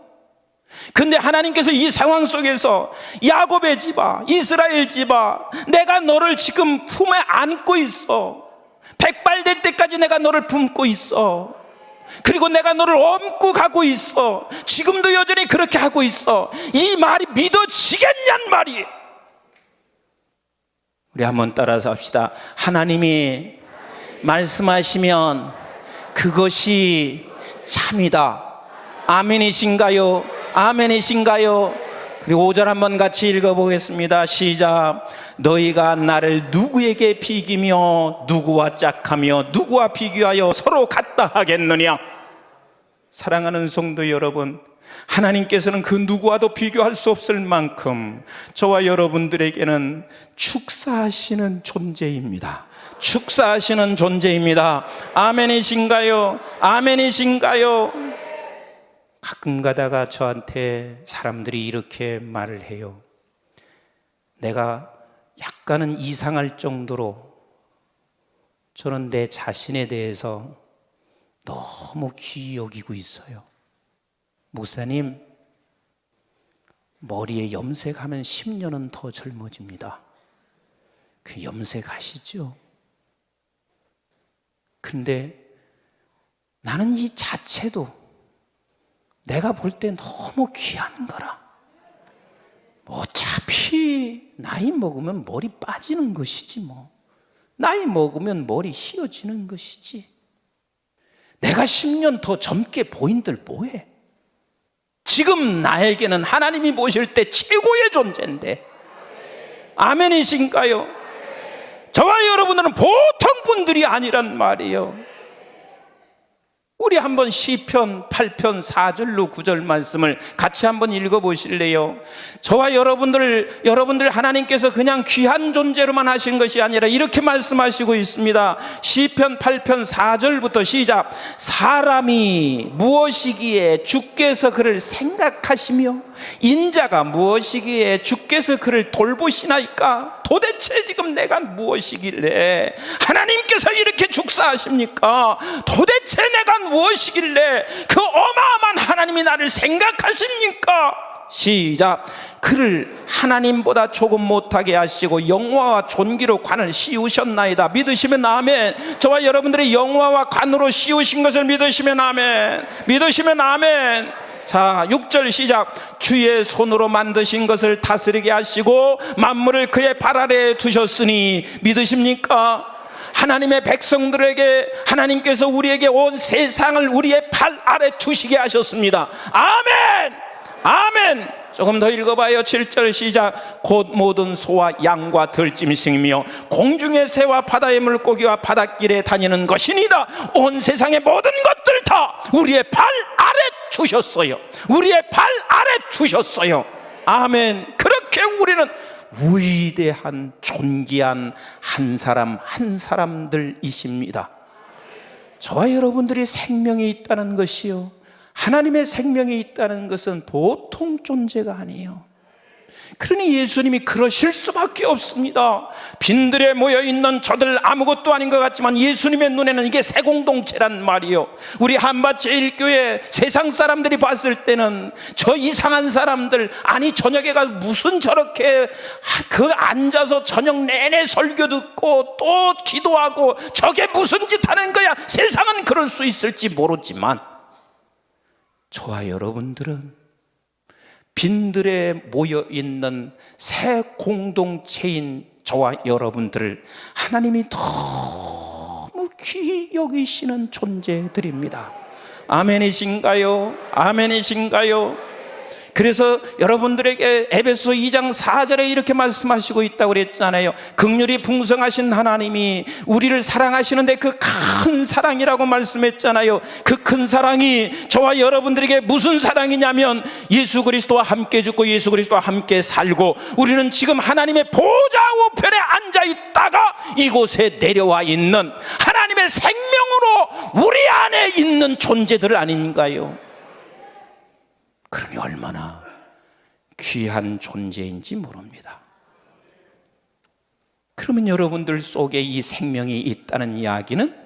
근데 하나님께서 이 상황 속에서 야곱의 집아, 이스라엘 집아, 내가 너를 지금 품에 안고 있어. 백발 될 때까지 내가 너를 품고 있어. 그리고 내가 너를 업고 가고 있어. 지금도 여전히 그렇게 하고 있어. 이 말이 믿어지겠냔 말이에요. 우리 한번 따라서 합시다. 하나님이 말씀하시면 그것이 참이다. 아멘이신가요? 아멘이신가요? 그리고 5절 한번 같이 읽어보겠습니다. 시작. 너희가 나를 누구에게 비기며 누구와 짝하며 누구와 비교하여 서로 같다 하겠느냐? 사랑하는 성도 여러분, 하나님께서는 그 누구와도 비교할 수 없을 만큼 저와 여러분들에게는 축사하시는 존재입니다. 축사하시는 존재입니다. 아멘이신가요? 아멘이신가요? 가끔 가다가 저한테 사람들이 이렇게 말을 해요. 내가 약간은 이상할 정도로 저는 내 자신에 대해서 너무 귀히 여기고 있어요. 목사님, 머리에 염색하면 10년은 더 젊어집니다. 그 염색하시죠? 근데 나는 이 자체도 내가 볼 때 너무 귀한 거라. 어차피 나이 먹으면 머리 빠지는 것이지 뭐. 나이 먹으면 머리 휘어지는 것이지. 내가 10년 더 젊게 보인들 뭐해? 지금 나에게는 하나님이 보실 때 최고의 존재인데. 아멘이신가요? 저와 여러분들은 보통 분들이 아니란 말이에요. 우리 한번 시편 8편 4절로 9절 말씀을 같이 한번 읽어보실래요? 저와 여러분들 하나님께서 그냥 귀한 존재로만 하신 것이 아니라 이렇게 말씀하시고 있습니다. 시편 8편 4절부터 시작. 사람이 무엇이기에 주께서 그를 생각하시며 인자가 무엇이기에 주께서 그를 돌보시나이까? 도대체 지금 내가 무엇이길래 하나님께서 이렇게 축사하십니까? 도대체 내가 무엇이길래 그 어마어마한 하나님이 나를 생각하십니까? 시작. 그를 하나님보다 조금 못하게 하시고 영화와 존귀로 관을 씌우셨나이다. 믿으시면 아멘. 저와 여러분들이 영화와 관으로 씌우신 것을 믿으시면 아멘. 믿으시면 아멘. 자, 6절 시작. 주의 손으로 만드신 것을 다스리게 하시고 만물을 그의 발 아래에 두셨으니 믿으십니까? 하나님의 백성들에게 하나님께서 우리에게 온 세상을 우리의 발 아래 두시게 하셨습니다. 아멘. 아멘. 조금 더 읽어봐요. 7절 시작. 곧 모든 소와 양과 들짐승이며 공중의 새와 바다의 물고기와 바닷길에 다니는 것이니이다. 온 세상의 모든 것들 다 우리의 발 아래 주셨어요. 우리의 발 아래 주셨어요. 아멘. 그렇게 우리는 위대한 존귀한 한 사람 한 사람들이십니다. 저와 여러분들이 생명이 있다는 것이요, 하나님의 생명이 있다는 것은 보통 존재가 아니에요. 그러니 예수님이 그러실 수밖에 없습니다. 빈들에 모여있는 저들 아무것도 아닌 것 같지만 예수님의 눈에는 이게 새 공동체란 말이요. 우리 한밭제일교회 세상 사람들이 봤을 때는 저 이상한 사람들, 아니 저녁에가 무슨 저렇게 그 앉아서 저녁 내내 설교 듣고 또 기도하고 저게 무슨 짓 하는 거야. 세상은 그럴 수 있을지 모르지만 저와 여러분들은 빈들에 모여있는 새 공동체인 저와 여러분들을 하나님이 너무 귀히 여기시는 존재들입니다. 아멘이신가요? 아멘이신가요? 그래서 여러분들에게 에베소 2장 4절에 이렇게 말씀하시고 있다고 그랬잖아요. 긍휼이 풍성하신 하나님이 우리를 사랑하시는데 그 큰 사랑이라고 말씀했잖아요. 그 큰 사랑이 저와 여러분들에게 무슨 사랑이냐면 예수 그리스도와 함께 죽고 예수 그리스도와 함께 살고 우리는 지금 하나님의 보좌 우편에 앉아 있다가 이곳에 내려와 있는 하나님의 생명으로 우리 안에 있는 존재들 아닌가요? 그러니 얼마나 귀한 존재인지 모릅니다. 그러면 여러분들 속에 이 생명이 있다는 이야기는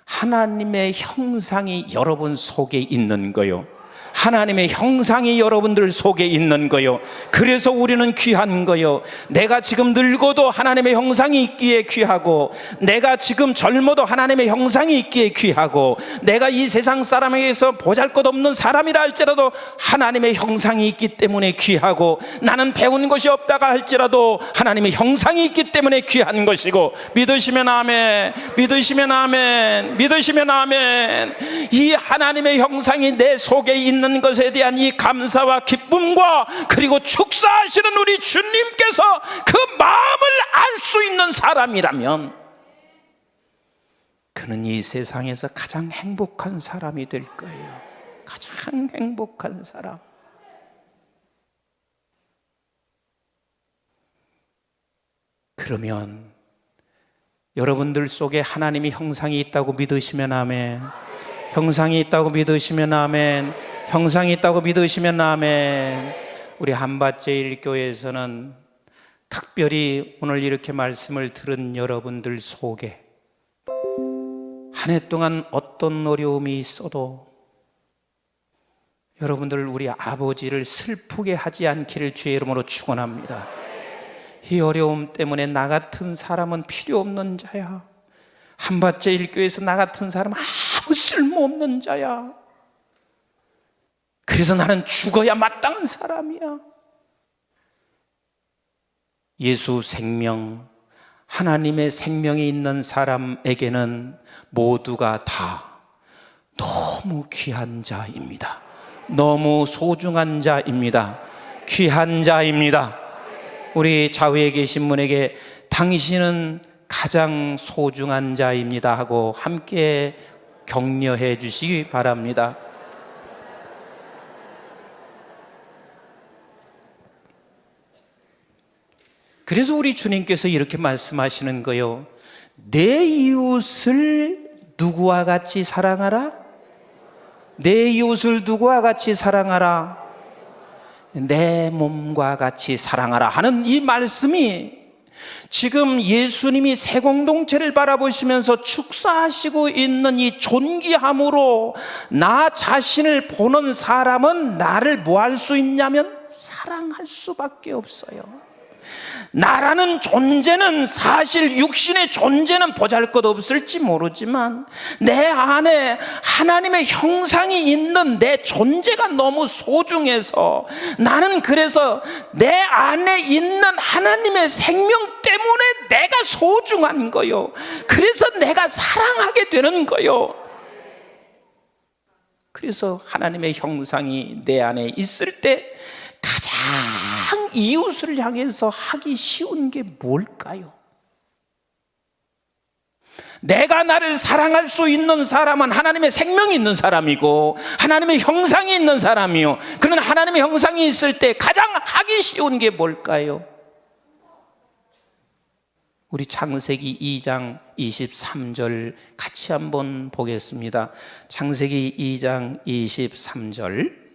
하나님의 형상이 여러분 속에 있는 거요, 하나님의 형상이 여러분들 속에 있는 거요. 그래서 우리는 귀한 거요. 내가 지금 늙어도 하나님의 형상이 있기에 귀하고, 내가 지금 젊어도 하나님의 형상이 있기에 귀하고, 내가 이 세상 사람에게서 보잘것없는 사람이라 할지라도 하나님의 형상이 있기 때문에 귀하고, 나는 배운 것이 없다가 할지라도 하나님의 형상이 있기 때문에 귀한 것이고, 믿으시면 아멘. 믿으시면 아멘. 믿으시면 아멘. 이 하나님의 형상이 내 속에 있는 것에 대한 이 감사와 기쁨과 그리고 축사하시는 우리 주님께서 그 마음을 알 수 있는 사람이라면 그는 이 세상에서 가장 행복한 사람이 될 거예요. 가장 행복한 사람. 그러면 여러분들 속에 하나님의 형상이 있다고 믿으시면 아멘. 형상이 있다고 믿으시면 아멘. 형상이 있다고 믿으시면 아멘. 우리 한밭제일교회에서는 특별히 오늘 이렇게 말씀을 들은 여러분들 속에 한 해 동안 어떤 어려움이 있어도 여러분들 우리 아버지를 슬프게 하지 않기를 주의 이름으로 축원합니다. 이 어려움 때문에 나 같은 사람은 필요 없는 자야, 한밭제일교회에서 나 같은 사람은 아무 쓸모없는 자야, 그래서 나는 죽어야 마땅한 사람이야. 예수 생명, 하나님의 생명이 있는 사람에게는 모두가 다 너무 귀한 자입니다. 너무 소중한 자입니다. 귀한 자입니다. 우리 좌우에 계신 분에게 당신은 가장 소중한 자입니다 하고 함께 격려해 주시기 바랍니다. 그래서 우리 주님께서 이렇게 말씀하시는 거예요. 내 이웃을 누구와 같이 사랑하라? 내 이웃을 누구와 같이 사랑하라? 내 몸과 같이 사랑하라 하는 이 말씀이 지금 예수님이 새 공동체를 바라보시면서 축사하시고 있는 이 존귀함으로 나 자신을 보는 사람은 나를 뭐 할 수 있냐면 사랑할 수밖에 없어요. 나라는 존재는 사실 육신의 존재는 보잘것없을지 모르지만 내 안에 하나님의 형상이 있는 내 존재가 너무 소중해서 나는 그래서 내 안에 있는 하나님의 생명 때문에 내가 소중한 거요. 그래서 내가 사랑하게 되는 거요. 그래서 하나님의 형상이 내 안에 있을 때 가장 이웃을 향해서 하기 쉬운 게 뭘까요? 내가 나를 사랑할 수 있는 사람은 하나님의 생명이 있는 사람이고 하나님의 형상이 있는 사람이요. 그런 하나님의 형상이 있을 때 가장 하기 쉬운 게 뭘까요? 우리 창세기 2장 23절 같이 한번 보겠습니다. 창세기 2장 23절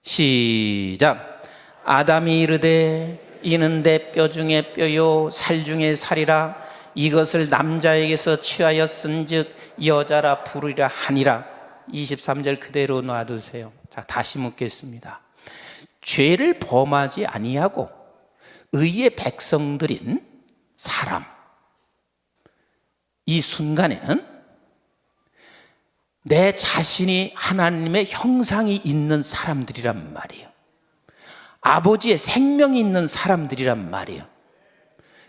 시작. 아담이 이르되 이는 내 뼈 중에 뼈요 살 중에 살이라 이것을 남자에게서 취하여 쓴즉 여자라 부르리라 하니라. 23절 그대로 놔두세요. 자, 다시 묻겠습니다. 죄를 범하지 아니하고 의의 백성들인 사람, 이 순간에는 내 자신이 하나님의 형상이 있는 사람들이란 말이에요. 아버지의 생명이 있는 사람들이란 말이에요.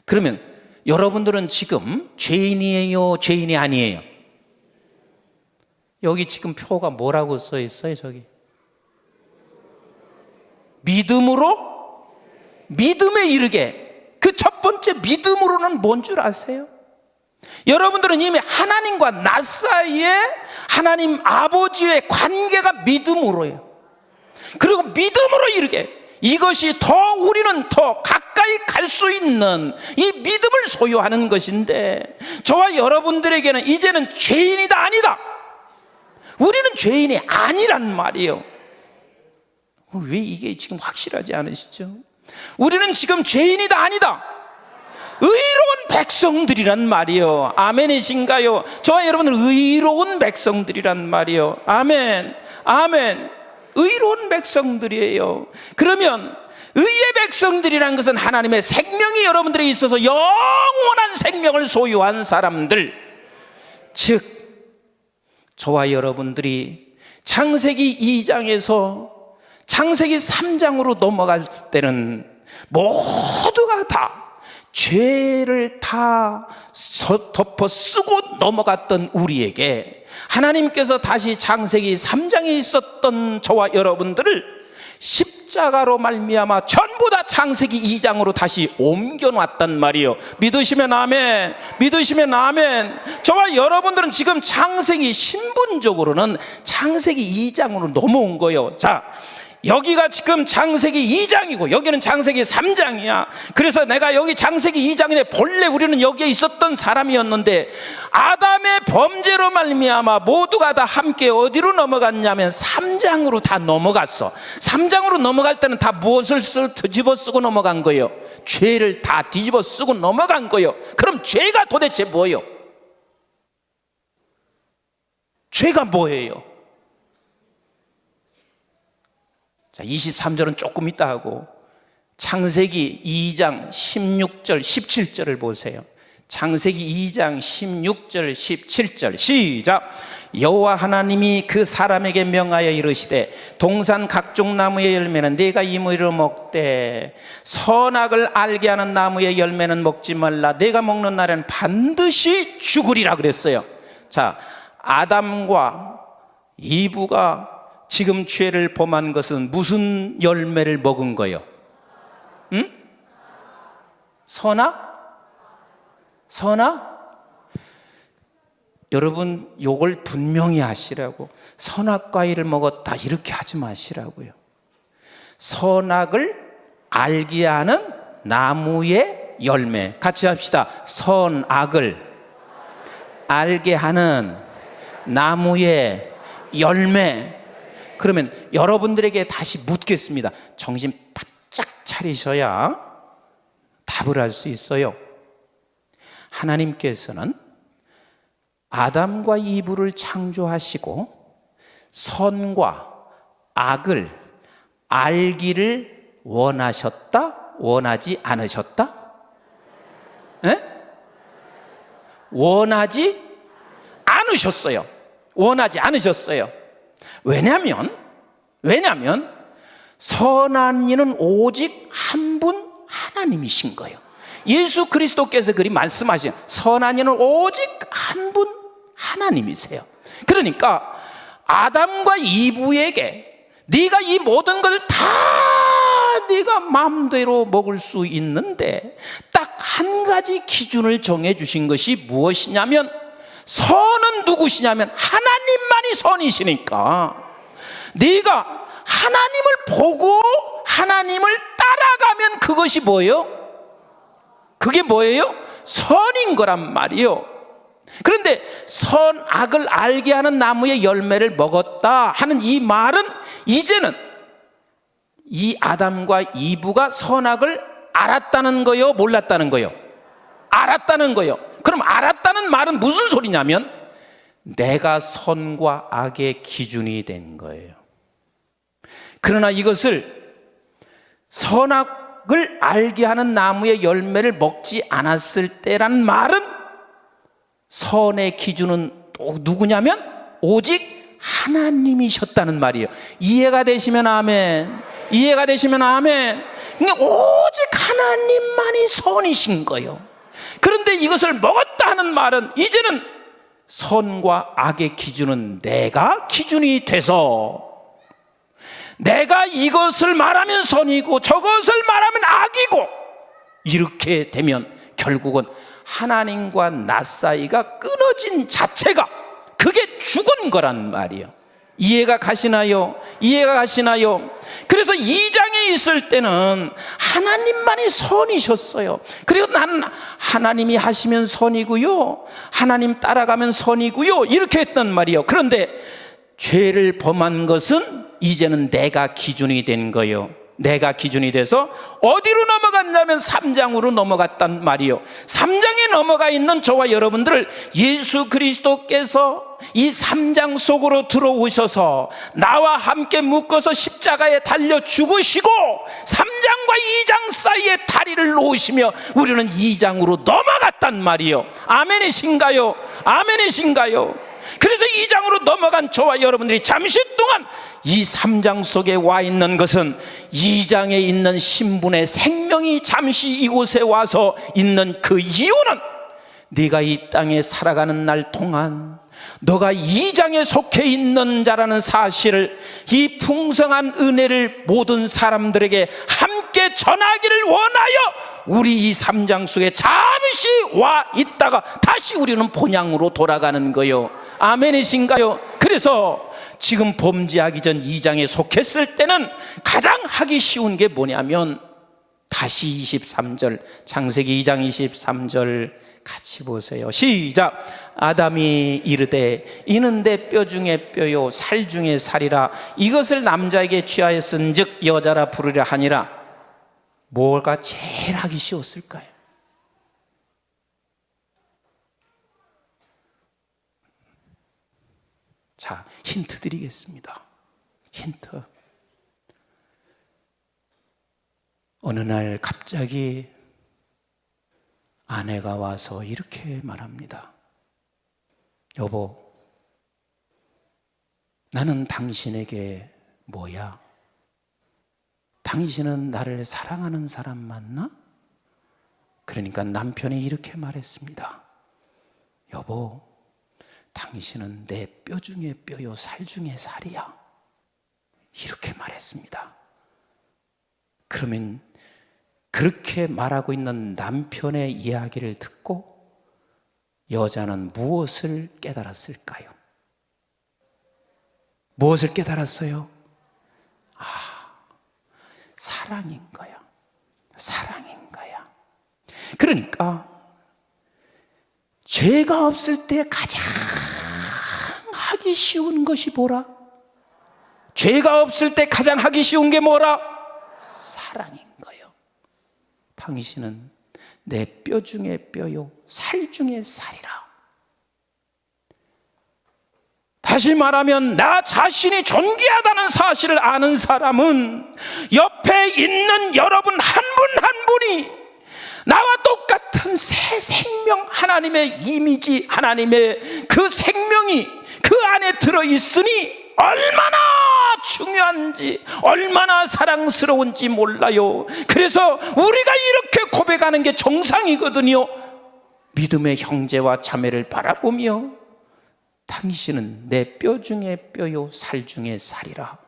그러면 여러분들은 지금 죄인이에요? 죄인이 아니에요? 여기 지금 표가 뭐라고 써 있어요? 저기 믿음으로 믿음에 이르게. 그 첫 번째 믿음으로는 뭔 줄 아세요? 여러분들은 이미 하나님과 나 사이에 하나님 아버지의 관계가 믿음으로예요. 그리고 믿음으로 이르게 이것이 더 우리는 더 가까이 갈 수 있는 이 믿음을 소유하는 것인데 저와 여러분들에게는 이제는 죄인이다 아니다. 우리는 죄인이 아니란 말이에요. 왜 이게 지금 확실하지 않으시죠? 우리는 지금 죄인이다 아니다. 의로운 백성들이란 말이요. 아멘이신가요? 저와 여러분은 의로운 백성들이란 말이요. 아멘. 아멘. 의로운 백성들이에요. 그러면 의의 백성들이란 것은 하나님의 생명이 여러분들에 있어서 영원한 생명을 소유한 사람들, 즉 저와 여러분들이 창세기 2장에서 창세기 3장으로 넘어갔을 때는 모두가 다 죄를 다 덮어 쓰고 넘어갔던 우리에게 하나님께서 다시 창세기 3장에 있었던 저와 여러분들을 십자가로 말미암아 전부 다 창세기 2장으로 다시 옮겨놨단 말이에요. 믿으시면 아멘. 믿으시면 아멘. 저와 여러분들은 지금 창세기 신분적으로는 창세기 2장으로 넘어온 거예요. 자, 여기가 지금 창세기 2장이고 여기는 창세기 3장이야. 그래서 내가 여기 창세기 2장에 본래 우리는 여기에 있었던 사람이었는데 아담의 범죄로 말미암아 모두가 다 함께 어디로 넘어갔냐면 3장으로 다 넘어갔어. 3장으로 넘어갈 때는 다 무엇을 뒤집어 쓰고 넘어간 거예요? 죄를 다 뒤집어 쓰고 넘어간 거예요. 그럼 죄가 도대체 뭐예요? 죄가 뭐예요? 자, 23절은 조금 있다 하고 창세기 2장 16절 17절을 보세요. 창세기 2장 16절 17절 시작. 여호와 하나님이 그 사람에게 명하여 이르시되 동산 각종 나무의 열매는 네가 임의로 먹되 선악을 알게 하는 나무의 열매는 먹지 말라. 네가 먹는 날에는 반드시 죽으리라 그랬어요. 자, 아담과 이브가 지금 죄를 범한 것은 무슨 열매를 먹은 거예요? 응? 선악? 여러분, 요걸 분명히 하시라고. 선악과일을 먹었다 이렇게 하지 마시라고요. 선악을 알게 하는 나무의 열매. 같이 합시다. 선악을 알게 하는 나무의 열매. 그러면 여러분들에게 다시 묻겠습니다. 정신 바짝 차리셔야 답을 할 수 있어요. 하나님께서는 아담과 이브를 창조하시고 선과 악을 알기를 원하셨다? 원하지 않으셨다? 에? 원하지 않으셨어요. 원하지 않으셨어요. 왜냐하면 선한 이는 오직 한 분 하나님이신 거예요. 예수 그리스도께서 그리 말씀하신 선한 이는 오직 한 분 하나님이세요. 그러니까 아담과 이브에게 네가 이 모든 걸 다 네가 마음대로 먹을 수 있는데 딱 한 가지 기준을 정해 주신 것이 무엇이냐면, 선은 누구시냐면 하나님만이 선이시니까 네가 하나님을 보고 하나님을 따라가면 그것이 뭐예요? 그게 뭐예요? 선인 거란 말이에요. 그런데 선악을 알게 하는 나무의 열매를 먹었다 하는 이 말은 이제는 이 아담과 이브가 선악을 알았다는 거요, 몰랐다는 거요? 알았다는 거요. 그럼 알았다는 말은 무슨 소리냐면 내가 선과 악의 기준이 된 거예요. 그러나 이것을 선악을 알게 하는 나무의 열매를 먹지 않았을 때라는 말은 선의 기준은 또 누구냐면 오직 하나님이셨다는 말이에요. 이해가 되시면 아멘. 이해가 되시면 아멘. 그러니까 오직 하나님만이 선이신 거예요. 그런데 이것을 먹었다 하는 말은 이제는 선과 악의 기준은 내가 기준이 돼서 내가 이것을 말하면 선이고 저것을 말하면 악이고, 이렇게 되면 결국은 하나님과 나 사이가 끊어진 자체가 그게 죽은 거란 말이에요. 이해가 가시나요? 이해가 가시나요? 그래서 2장에 있을 때는 하나님만이 선이셨어요. 그리고 나는 하나님이 하시면 선이고요, 하나님 따라가면 선이고요, 이렇게 했단 말이에요. 그런데 죄를 범한 것은 이제는 내가 기준이 된 거예요. 내가 기준이 돼서 어디로 넘어갔냐면 3장으로 넘어갔단 말이에요. 3장에 넘어가 있는 저와 여러분들을 예수 그리스도께서 이 3장 속으로 들어오셔서 나와 함께 묶어서 십자가에 달려 죽으시고 3장과 2장 사이에 다리를 놓으시며 우리는 2장으로 넘어갔단 말이에요. 아멘이신가요? 아멘이신가요? 그래서 2장으로 넘어간 저와 여러분들이 잠시 동안 이 3장 속에 와 있는 것은 2장에 있는 신분의 생명이 잠시 이곳에 와서 있는 그 이유는 네가 이 땅에 살아가는 날 동안 너가 2장에 속해 있는 자라는 사실을, 이 풍성한 은혜를 모든 사람들에게 함께 전하기를 원하여 우리 이 3장 속에 잠시 와 있다가 다시 우리는 본향으로 돌아가는 거요. 아멘이신가요? 그래서 지금 범죄하기 전 2장에 속했을 때는 가장 하기 쉬운 게 뭐냐면 다시 23절, 창세기 2장 23절 같이 보세요. 시작. 아담이 이르되 이는 내 뼈 중에 뼈요 살 중에 살이라. 이것을 남자에게 취하였은즉 여자라 부르려 하니라. 뭐가 제일 하기 쉬웠을까요? 자, 힌트 드리겠습니다. 힌트. 어느 날 갑자기 아내가 와서 이렇게 말합니다. 여보, 나는 당신에게 뭐야? 당신은 나를 사랑하는 사람 맞나? 그러니까 남편이 이렇게 말했습니다. 여보, 당신은 내 뼈 중에 뼈요 살 중에 살이야. 이렇게 말했습니다. 그러면 그렇게 말하고 있는 남편의 이야기를 듣고 여자는 무엇을 깨달았을까요? 무엇을 깨달았어요? 사랑인 거야. 사랑인 거야. 그러니까 죄가 없을 때 가장 하기 쉬운 것이 뭐라? 죄가 없을 때 가장 하기 쉬운 게 뭐라? 사랑인 거예요. 당신은 내 뼈 중에 뼈요 살 중에 살이라. 다시 말하면 나 자신이 존귀하다는 사실을 아는 사람은 옆에 있는 여러분 한 분 한 분이 나와 똑같은 새 생명, 하나님의 이미지, 하나님의 그 생명이 그 안에 들어있으니 얼마나 중요한지, 얼마나 사랑스러운지 몰라요. 그래서 우리가 이렇게 고백하는 게 정상이거든요. 믿음의 형제와 자매를 바라보며 당신은 내 뼈 중에 뼈요 살 중에 살이라.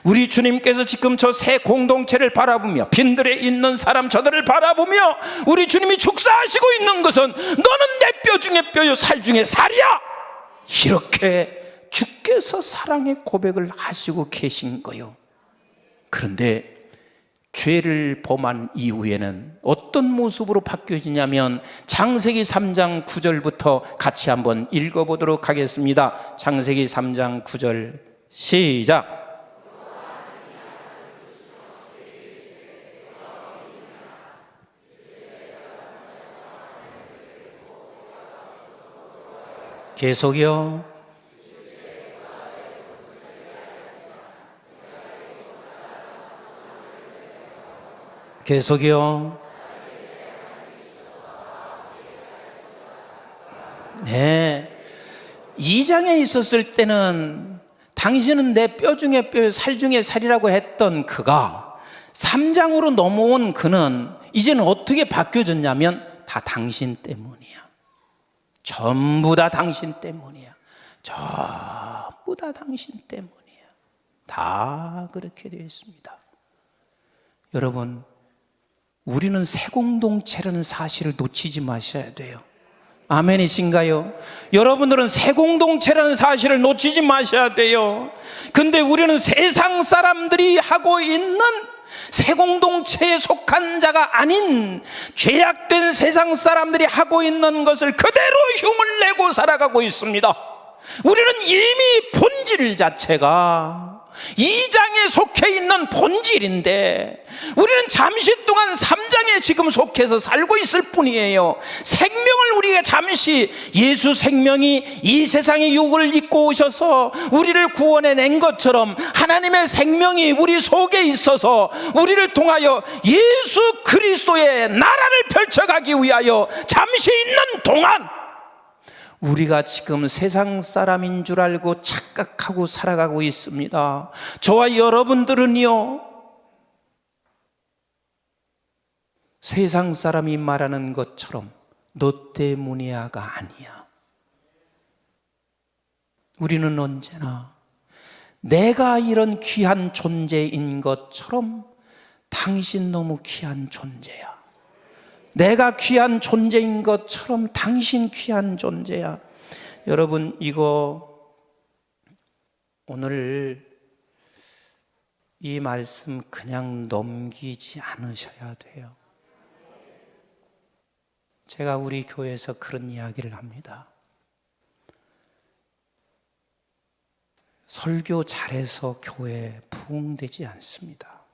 우리 주님께서 지금 저 새 공동체를 바라보며 빈들에 있는 사람 저들을 바라보며 우리 주님이 축사하시고 있는 것은 너는 내 뼈 중에 뼈요 살 중에 살이야. 이렇게 주께서 사랑의 고백을 하시고 계신 거요. 그런데 죄를 범한 이후에는 어떤 모습으로 바뀌어지냐면 창세기 3장 9절부터 같이 한번 읽어보도록 하겠습니다. 창세기 3장 9절 시작. 계속이요. 계속이요. 네. 2장에 있었을 때는 당신은 내 뼈 중에 뼈, 살 중에 살이라고 했던 그가 3장으로 넘어온 그는 이제는 어떻게 바뀌어졌냐면 다 당신 때문이야. 전부 다 당신 때문이야. 전부 다 당신 때문이야. 다 그렇게 되어 있습니다. 여러분, 우리는 새 공동체라는 사실을 놓치지 마셔야 돼요. 아멘이신가요? 여러분들은 새 공동체라는 사실을 놓치지 마셔야 돼요. 근데 우리는 세상 사람들이 하고 있는 새 공동체에 속한 자가 아닌 죄악된 세상 사람들이 하고 있는 것을 그대로 흉을 내고 살아가고 있습니다. 우리는 이미 본질 자체가 2장에 속해 있는 본질인데 우리는 잠시 동안 3장에 지금 속해서 살고 있을 뿐이에요. 생명을 우리가 잠시, 예수 생명이 이 세상의 육을 입고 오셔서 우리를 구원해낸 것처럼 하나님의 생명이 우리 속에 있어서 우리를 통하여 예수 그리스도의 나라를 펼쳐가기 위하여 잠시 있는 동안 우리가 지금 세상 사람인 줄 알고 착각하고 살아가고 있습니다. 저와 여러분들은요, 세상 사람이 말하는 것처럼 너 때문이야가 아니야. 우리는 언제나 내가 이런 귀한 존재인 것처럼 당신 너무 귀한 존재야. 내가 귀한 존재인 것처럼 당신 귀한 존재야. 여러분, 이거 오늘 이 말씀 그냥 넘기지 않으셔야 돼요. 제가 우리 교회에서 그런 이야기를 합니다. 설교 잘해서 교회 부흥되지 않습니다.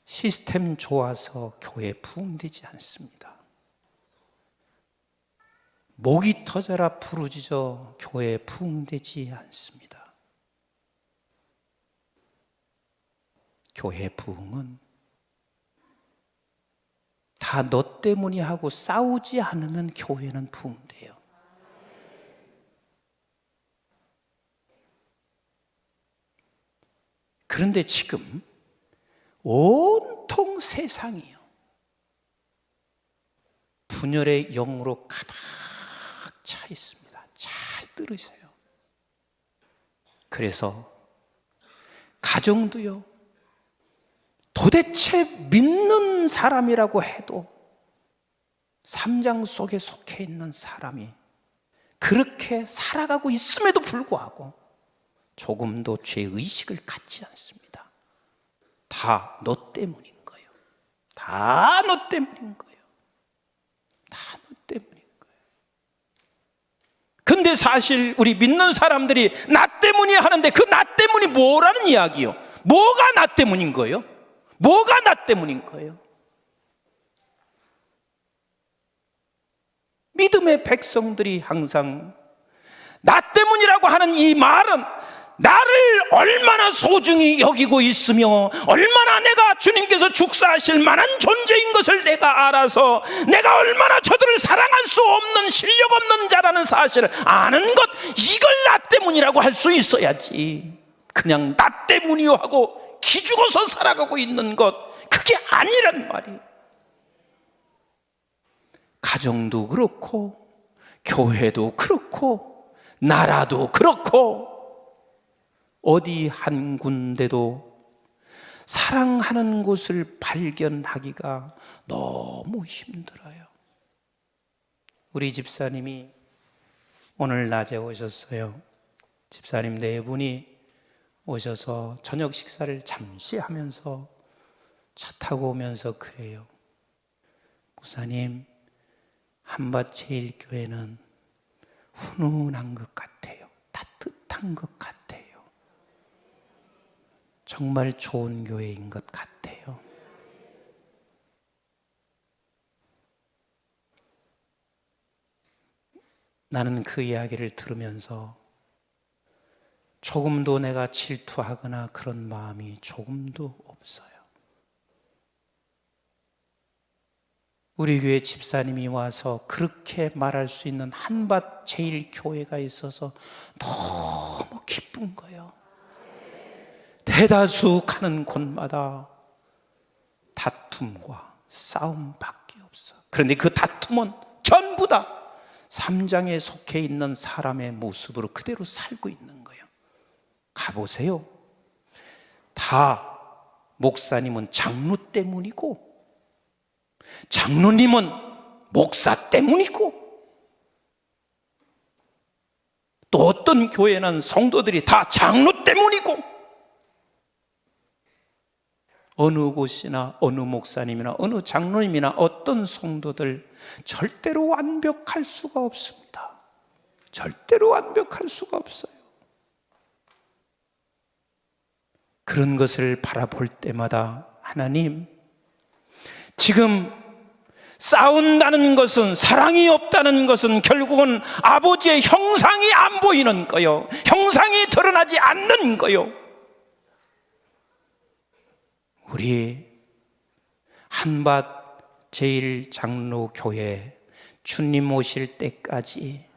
시스템 좋아서 교회 부흥되지 않습니다. 목이 터져라 부르짖어 교회 부흥되지 않습니다. 교회 부흥은 다 너 때문이 하고 싸우지 않으면 교회는 부흥돼요. 그런데 지금 온통 세상이요, 분열의 영으로 가득 차 있습니다. 잘 들으세요. 그래서 가정도요, 도대체 믿는 사람이라고 해도 3장 속에 속해 있는 사람이 그렇게 살아가고 있음에도 불구하고 조금도 죄의식을 갖지 않습니다. 다 너 때문인 거예요. 다 너 때문인 거예요. 다 너 때문인 거예요. 근데 사실 우리 믿는 사람들이 나 때문이 하는데 그 나 때문이 뭐라는 이야기요? 뭐가 나 때문인 거예요? 뭐가 나 때문인 거예요? 믿음의 백성들이 항상 나 때문이라고 하는 이 말은 나를 얼마나 소중히 여기고 있으며 얼마나 내가 주님께서 축사하실 만한 존재인 것을 내가 알아서 내가 얼마나 저들을 사랑할 수 없는 실력 없는 자라는 사실을 아는 것, 이걸 나 때문이라고 할 수 있어야지. 그냥 나 때문이요 하고 기죽어서 살아가고 있는 것, 그게 아니란 말이에요. 가정도 그렇고 교회도 그렇고 나라도 그렇고 어디 한 군데도 사랑하는 곳을 발견하기가 너무 힘들어요. 우리 집사님이 오늘 낮에 오셨어요. 집사님 네 분이 오셔서 저녁 식사를 잠시 하면서 차 타고 오면서 그래요. 목사님, 한밭제일교회는 훈훈한 것 같아요. 따뜻한 것 같아요. 정말 좋은 교회인 것 같아요. 나는 그 이야기를 들으면서 조금도 내가 질투하거나 그런 마음이 조금도 없어요. 우리 교회 집사님이 와서 그렇게 말할 수 있는 한밭제일교회가 있어서 너무 기쁜 거예요. 대다수 가는 곳마다 다툼과 싸움밖에 없어. 그런데 그 다툼은 전부 다 3장에 속해 있는 사람의 모습으로 그대로 살고 있는 거예요. 가보세요. 다 목사님은 장로 때문이고 장로님은 목사 때문이고 또 어떤 교회는 성도들이 다 장로 때문이고 어느 곳이나 어느 목사님이나 어느 장로님이나 어떤 성도들 절대로 완벽할 수가 없습니다. 절대로 완벽할 수가 없어요. 그런 것을 바라볼 때마다 하나님, 지금 싸운다는 것은, 사랑이 없다는 것은 결국은 아버지의 형상이 안 보이는 거요, 형상이 드러나지 않는 거요. 우리 한밭제일장로교회 주님 오실 때까지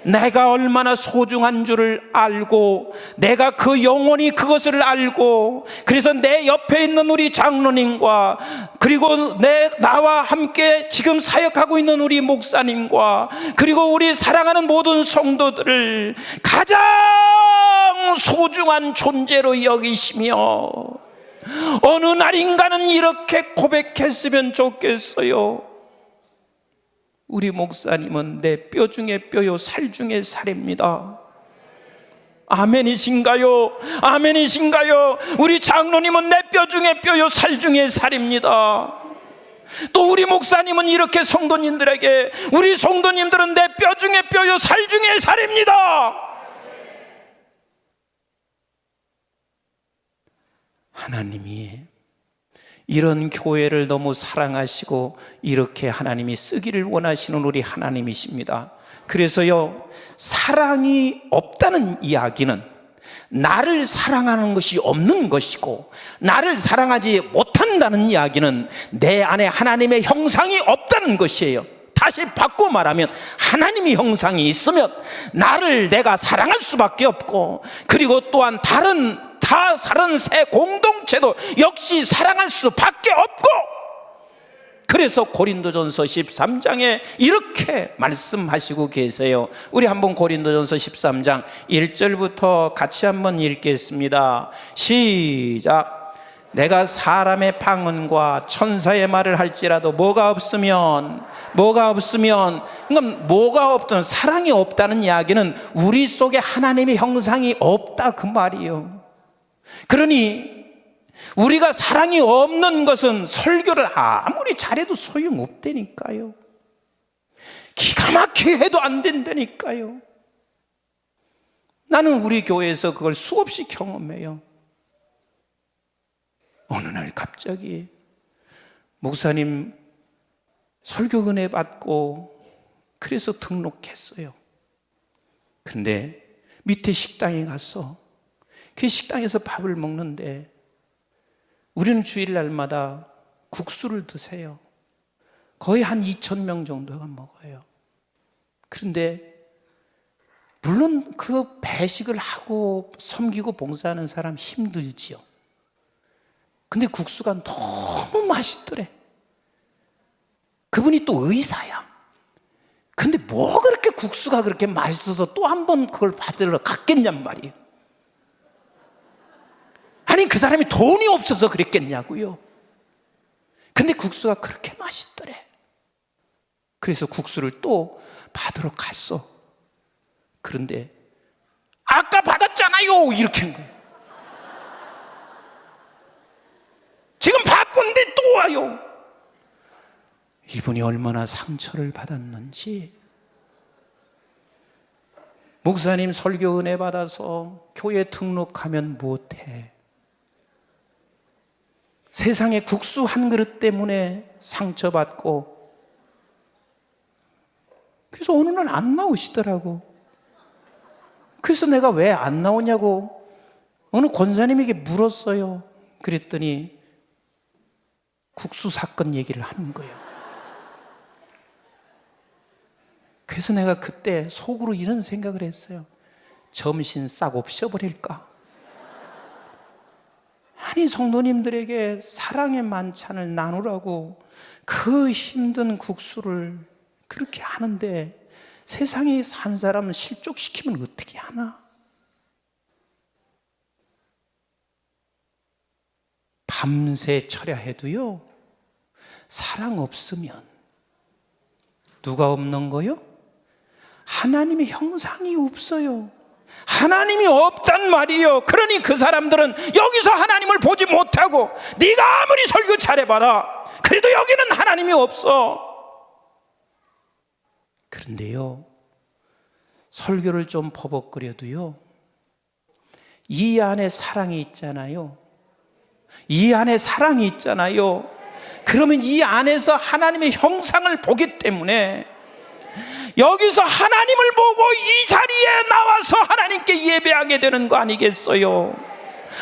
내가 얼마나 소중한 줄을 알고, 내가 그 영원히 그것을 알고, 그래서 내 옆에 있는 우리 장로님과 그리고 나와 함께 지금 사역하고 있는 우리 목사님과 그리고 우리 사랑하는 모든 성도들을 가장 소중한 존재로 여기시며 어느 날인가는 이렇게 고백했으면 좋겠어요. 우리 목사님은 내 뼈 중에 뼈요 살 중에 살입니다. 아멘이신가요? 아멘이신가요? 우리 장로님은 내 뼈 중에 뼈요 살 중에 살입니다. 또 우리 목사님은 이렇게 성도님들에게, 우리 성도님들은 내 뼈 중에 뼈요 살 중에 살입니다. 하나님이 이런 교회를 너무 사랑하시고 이렇게 하나님이 쓰기를 원하시는 우리 하나님이십니다. 그래서요, 사랑이 없다는 이야기는 나를 사랑하는 것이 없는 것이고, 나를 사랑하지 못한다는 이야기는 내 안에 하나님의 형상이 없다는 것이에요. 다시 바꿔 말하면 하나님의 형상이 있으면 나를 내가 사랑할 수밖에 없고, 그리고 또한 다른 새 공동체도 역시 사랑할 수밖에 없고, 그래서 고린도전서 13장에 이렇게 말씀하시고 계세요. 우리 한번 고린도전서 13장 1절부터 같이 한번 읽겠습니다. 시작. 내가 사람의 방언과 천사의 말을 할지라도 뭐가 없으면 그럼 뭐가 없든 사랑이 없다는 이야기는 우리 속에 하나님의 형상이 없다 그 말이에요. 그러니 우리가 사랑이 없는 것은 설교를 아무리 잘해도 소용없다니까요. 기가 막히게 해도 안 된다니까요. 나는 우리 교회에서 그걸 수없이 경험해요. 어느 날 갑자기 목사님 설교 은혜 받고 그래서 등록했어요. 근데 밑에 식당에 가서 그 식당에서 밥을 먹는데 우리는 주일날마다 국수를 드세요. 거의 한 2,000명 정도가 먹어요. 그런데 물론 그 배식을 하고 섬기고 봉사하는 사람 힘들지요. 근데 국수가 너무 맛있더래. 그분이 또 의사야. 근데 뭐 그렇게 국수가 그렇게 맛있어서 또 한 번 그걸 받으러 갔겠냔 말이에요. 아니 그 사람이 돈이 없어서 그랬겠냐고요. 근데 국수가 그렇게 맛있더래. 그래서 국수를 또 받으러 갔어. 그런데 아까 받았잖아요 이렇게 한 거예요. 지금 바쁜데 또 와요. 이분이 얼마나 상처를 받았는지. 목사님 설교 은혜 받아서 교회 등록하면 못해. 세상에 국수 한 그릇 때문에 상처받고, 그래서 어느 날 안 나오시더라고. 그래서 내가 왜 안 나오냐고 어느 권사님에게 물었어요. 그랬더니 국수 사건 얘기를 하는 거예요. 그래서 내가 그때 속으로 이런 생각을 했어요. 점심 싹 없애버릴까? 아니 성도님들에게 사랑의 만찬을 나누라고 그 힘든 국수를 그렇게 하는데 세상에 산 사람을 실족시키면 어떻게 하나? 밤새 철야해도요, 사랑 없으면 누가 없는 거요? 하나님의 형상이 없어요. 하나님이 없단 말이에요. 그러니 그 사람들은 여기서 하나님을 보지 못하고 네가 아무리 설교 잘해봐라, 그래도 여기는 하나님이 없어. 그런데요, 설교를 좀 버벅거려도요, 이 안에 사랑이 있잖아요. 이 안에 사랑이 있잖아요. 그러면 이 안에서 하나님의 형상을 보기 때문에 여기서 하나님을 보고 이 자리에 나와서 하나님께 예배하게 되는 거 아니겠어요?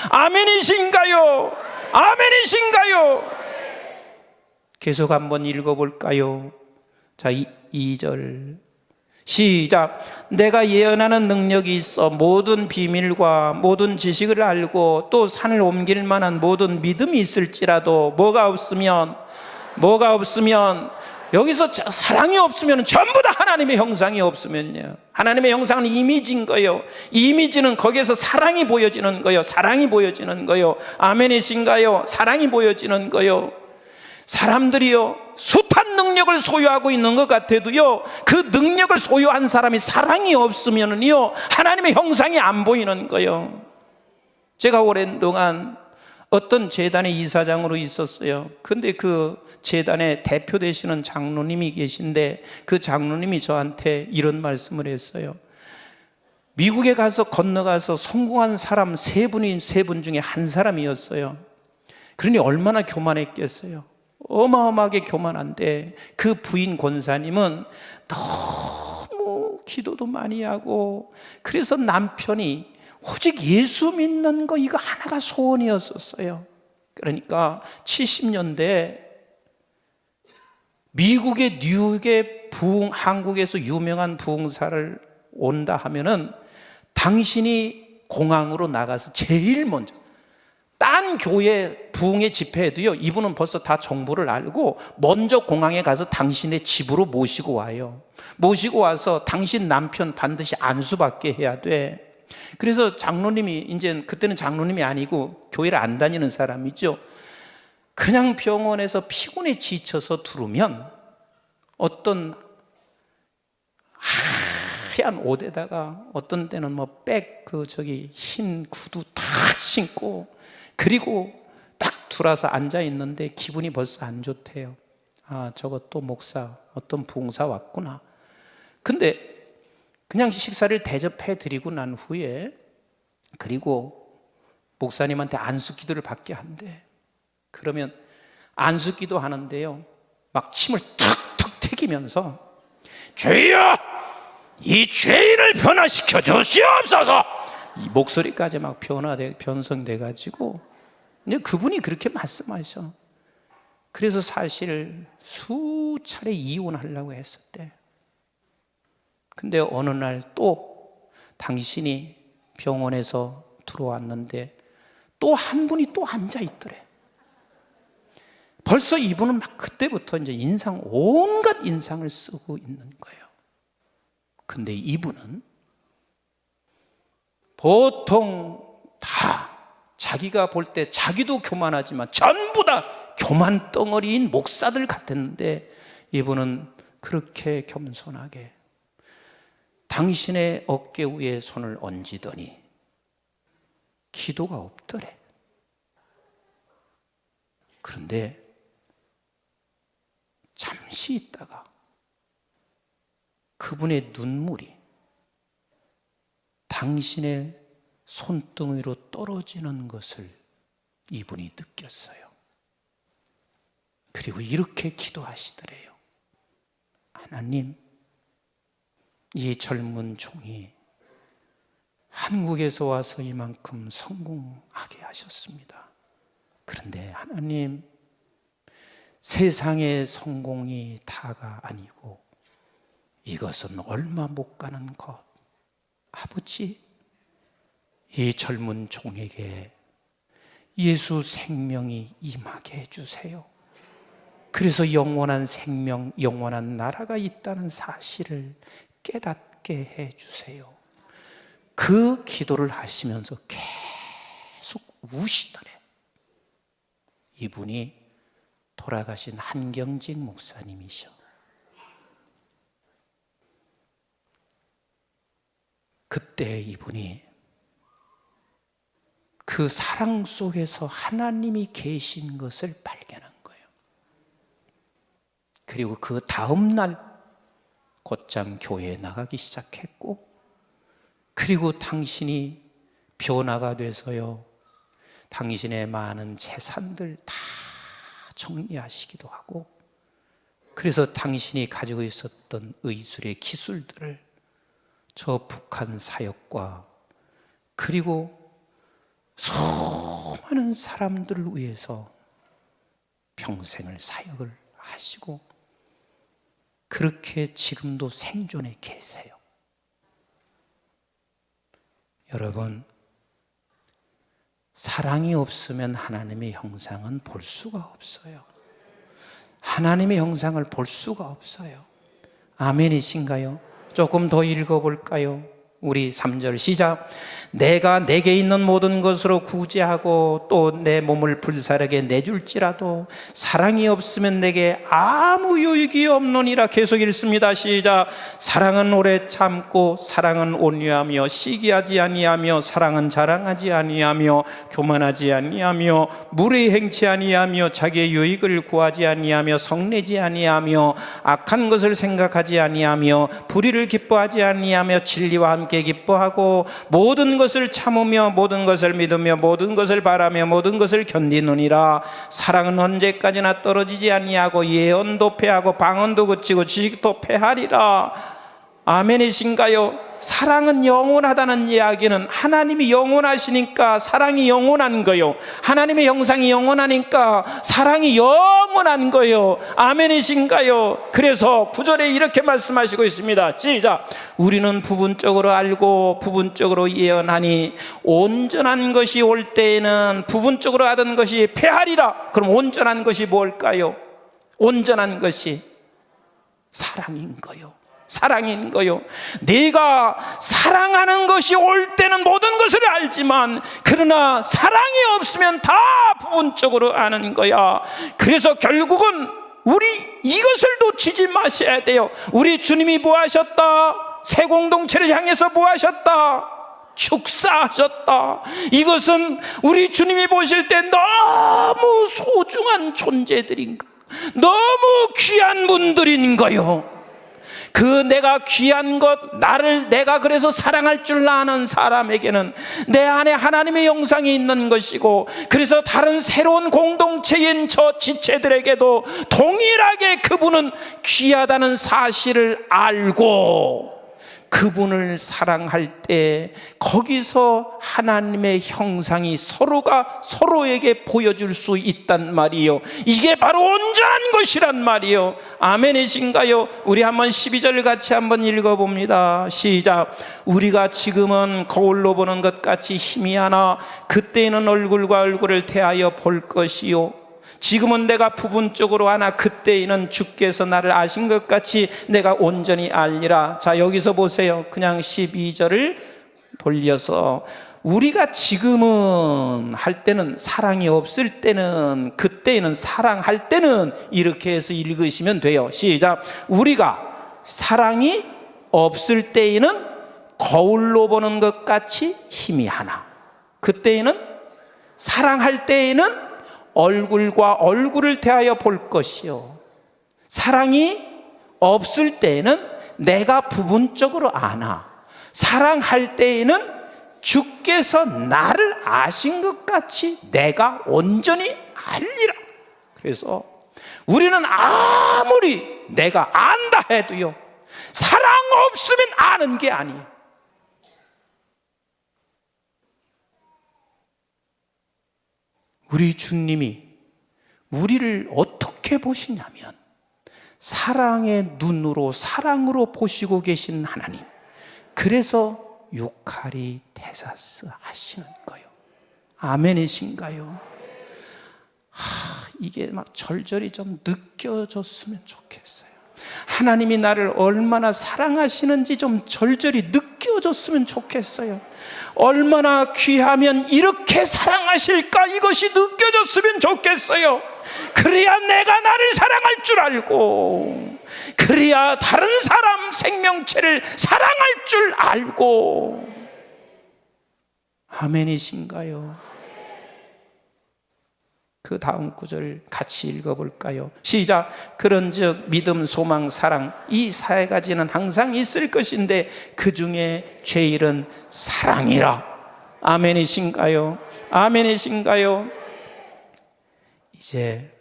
아멘이신가요? 아멘이신가요? 계속 한번 읽어볼까요? 자, 2절 시작. 내가 예언하는 능력이 있어 모든 비밀과 모든 지식을 알고 또 산을 옮길 만한 모든 믿음이 있을지라도 뭐가 없으면 여기서 사랑이 없으면 전부 다 하나님의 형상이 없으면요, 하나님의 형상은 이미지인 거예요. 이미지는 거기에서 사랑이 보여지는 거예요. 사랑이 보여지는 거예요. 아멘이신가요? 사랑이 보여지는 거예요. 사람들이요, 숱한 능력을 소유하고 있는 것 같아도요, 그 능력을 소유한 사람이 사랑이 없으면요, 하나님의 형상이 안 보이는 거예요. 제가 오랜 동안 어떤 재단의 이사장으로 있었어요. 근데 그 재단의 대표 되시는 장로님이 계신데 그 장로님이 저한테 이런 말씀을 했어요. 미국에 가서 건너가서 성공한 사람 세 분 중에 한 사람이었어요. 그러니 얼마나 교만했겠어요. 어마어마하게 교만한데 그 부인 권사님은 너무 기도도 많이 하고, 그래서 남편이 오직 예수 믿는 거 이거 하나가 소원이었었어요. 그러니까 70년대 미국의 뉴욕의 한국에서 유명한 부흥사를 온다 하면은 당신이 공항으로 나가서 제일 먼저, 딴 교회 부흥회 집회에도요, 이분은 벌써 다 정보를 알고 먼저 공항에 가서 당신의 집으로 모시고 와요. 모시고 와서 당신 남편 반드시 안수받게 해야 돼. 그래서 장로님이, 이제 그때는 장로님이 아니고 교회를 안 다니는 사람이죠. 그냥 병원에서 피곤에 지쳐서 들어오면 어떤 하얀 옷에다가 어떤 때는 뭐 흰 구두 다 신고, 그리고 딱 들어와서 앉아 있는데 기분이 벌써 안 좋대요. 아, 저거 또 목사, 어떤 부흥사 왔구나. 근데 그냥 식사를 대접해 드리고 난 후에, 그리고 목사님한테 안수 기도를 받게 한대. 그러면 안수 기도 하는데요, 막 침을 툭툭 튀기면서 주여 이 죄인을 변화시켜 주시옵소서, 이 목소리까지 막 변성돼 가지고 이제 그분이 그렇게 말씀하셔. 그래서 사실 수차례 이혼하려고 했었대. 근데 어느 날 또 당신이 병원에서 들어왔는데 또 한 분이 또 앉아 있더래. 벌써 이분은 막 그때부터 이제 온갖 인상을 쓰고 있는 거예요. 근데 이분은 보통 다 자기가 볼 때 자기도 교만하지만 전부 다 교만 덩어리인 목사들 같았는데, 이분은 그렇게 겸손하게 당신의 어깨 위에 손을 얹으더니 기도가 없더래. 그런데 잠시 있다가 그분의 눈물이 당신의 손등위로 떨어지는 것을 이분이 느꼈어요. 그리고 이렇게 기도하시더래요. 하나님, 이 젊은 종이 한국에서 와서 이만큼 성공하게 하셨습니다. 그런데 하나님, 세상의 성공이 다가 아니고 이것은 얼마 못 가는 것. 아버지, 이 젊은 종에게 예수 생명이 임하게 해주세요. 그래서 영원한 생명, 영원한 나라가 있다는 사실을 깨닫게 해주세요. 그 기도를 하시면서 계속 우시더래. 이분이 돌아가신 한경직 목사님이셔. 그때 이분이 그 사랑 속에서 하나님이 계신 것을 발견한 거예요. 그리고 그 다음 날 곧장 교회에 나가기 시작했고, 그리고 당신이 변화가 돼서요, 당신의 많은 재산들 다 정리하시기도 하고, 그래서 당신이 가지고 있었던 의술의 기술들을 저 북한 사역과 그리고 수많은 사람들을 위해서 평생을 사역을 하시고, 그렇게 지금도 생존해 계세요. 여러분, 사랑이 없으면 하나님의 형상은 볼 수가 없어요. 하나님의 형상을 볼 수가 없어요. 아멘이신가요? 조금 더 읽어볼까요? 우리 3절 시작. 내가 내게 있는 모든 것으로 구제하고 또 내 몸을 불사르게 내줄지라도 사랑이 없으면 내게 아무 유익이 없노니라. 계속 읽습니다. 시작. 사랑은 오래 참고 사랑은 온유하며 시기하지 아니하며 사랑은 자랑하지 아니하며 교만하지 아니하며 무례히 행치 아니하며 자기의 유익을 구하지 아니하며 성내지 아니하며 악한 것을 생각하지 아니하며 불의를 기뻐하지 아니하며 진리와 함께 기뻐하고 모든 것을 참으며 모든 것을 믿으며 모든 것을 바라며 모든 것을 견디느니라. 사랑은 언제까지나 떨어지지 아니하고 예언도 패하고 방언도 그치고 지식도 패하리라. 아멘이신가요? 사랑은 영원하다는 이야기는 하나님이 영원하시니까 사랑이 영원한 거요, 하나님의 형상이 영원하니까 사랑이 영원한 거요. 아멘이신가요? 그래서 9절에 이렇게 말씀하시고 있습니다. 시작. 우리는 부분적으로 알고 부분적으로 예언하니 온전한 것이 올 때에는 부분적으로 하던 것이 패하리라. 그럼 온전한 것이 뭘까요? 온전한 것이 사랑인 거요, 사랑인 거요. 내가 사랑하는 것이 올 때는 모든 것을 알지만 그러나 사랑이 없으면 다 부분적으로 아는 거야. 그래서 결국은 우리 이것을 놓치지 마셔야 돼요. 우리 주님이 뭐 하셨다? 새 공동체를 향해서 뭐 하셨다? 축사하셨다. 이것은 우리 주님이 보실 때 너무 소중한 존재들인 거, 너무 귀한 분들인 거요. 그 내가 귀한 것, 내가 그래서 사랑할 줄 아는 사람에게는 내 안에 하나님의 영상이 있는 것이고, 그래서 다른 새로운 공동체인 저 지체들에게도 동일하게 그분은 귀하다는 사실을 알고 그분을 사랑할 때 거기서 하나님의 형상이 서로가 서로에게 보여줄 수 있단 말이요. 이게 바로 온전한 것이란 말이요. 아멘이신가요? 우리 한번 12절 같이 한번 읽어봅니다. 시작. 우리가 지금은 거울로 보는 것 같이 희미하나 그때에는 얼굴과 얼굴을 대하여 볼 것이요. 지금은 내가 부분적으로 하나 그때에는 주께서 나를 아신 것 같이 내가 온전히 알리라. 자, 여기서 보세요. 그냥 12절을 돌려서 우리가 지금은 할 때는 사랑이 없을 때는, 그때에는 사랑할 때는, 이렇게 해서 읽으시면 돼요. 시작. 우리가 사랑이 없을 때에는 거울로 보는 것 같이 희미하나 그때에는, 사랑할 때에는 얼굴과 얼굴을 대하여 볼 것이요. 사랑이 없을 때에는 내가 부분적으로 아나, 사랑할 때에는 주께서 나를 아신 것 같이 내가 온전히 알리라. 그래서 우리는 아무리 내가 안다 해도요, 사랑 없으면 아는 게 아니에요. 우리 주님이 우리를 어떻게 보시냐면 사랑의 눈으로, 사랑으로 보시고 계신 하나님. 그래서 유카리테사스 하시는 거예요. 아멘이신가요? 이게 막 절절히 좀 느껴졌으면 좋겠어요. 하나님이 나를 얼마나 사랑하시는지 좀 절절히 느껴졌으면 좋겠어요. 얼마나 귀하면 이렇게 사랑하실까, 이것이 느껴졌으면 좋겠어요. 그래야 내가 나를 사랑할 줄 알고, 그래야 다른 사람 생명체를 사랑할 줄 알고. 아멘이신가요? 그 다음 구절 같이 읽어볼까요? 시작. 그런즉 믿음, 소망, 사랑, 이 세 가지는 항상 있을 것인데 그 중에 제일은 사랑이라. 아멘이신가요? 아멘이신가요? 이제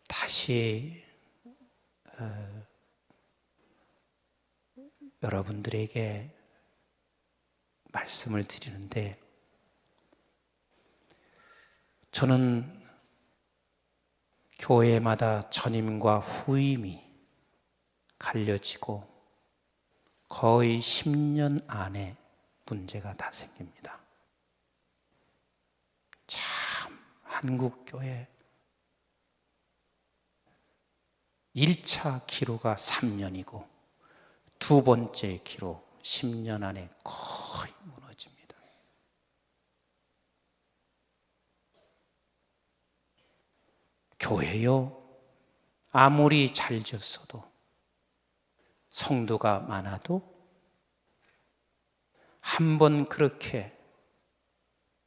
다시 여러분들에게 말씀을 드리는데, 저는 교회마다 전임과 후임이 갈려지고 거의 10년 안에 문제가 다 생깁니다. 참, 한국교회 1차 기로가 3년이고 두 번째 기로 10년 안에 거의 무너집니다. 교회요, 아무리 잘 지었어도, 성도가 많아도 한 번 그렇게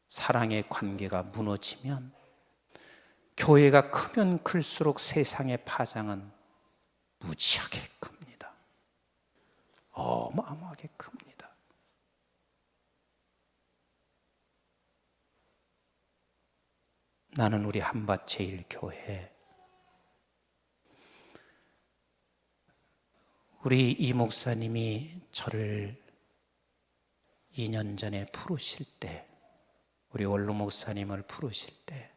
사랑의 관계가 무너지면 교회가 크면 클수록 세상의 파장은 무지하게 큽니다. 어마어마하게 큽니다. 나는 우리 한밭 제일교회 우리 이 목사님이 저를 2년 전에 부르실 때, 우리 원로 목사님을 부르실 때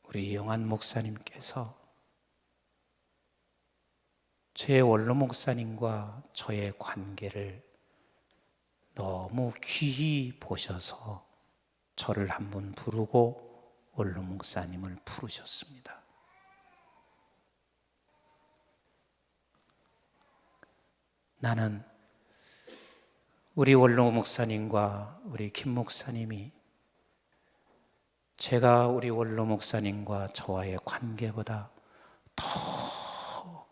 우리 영한 목사님께서 제 원로 목사님과 저의 관계를 너무 귀히 보셔서 저를 한번 부르고 원로 목사님을 부르셨습니다. 나는 우리 원로 목사님과 우리 김 목사님이 제가 우리 원로 목사님과 저와의 관계보다 더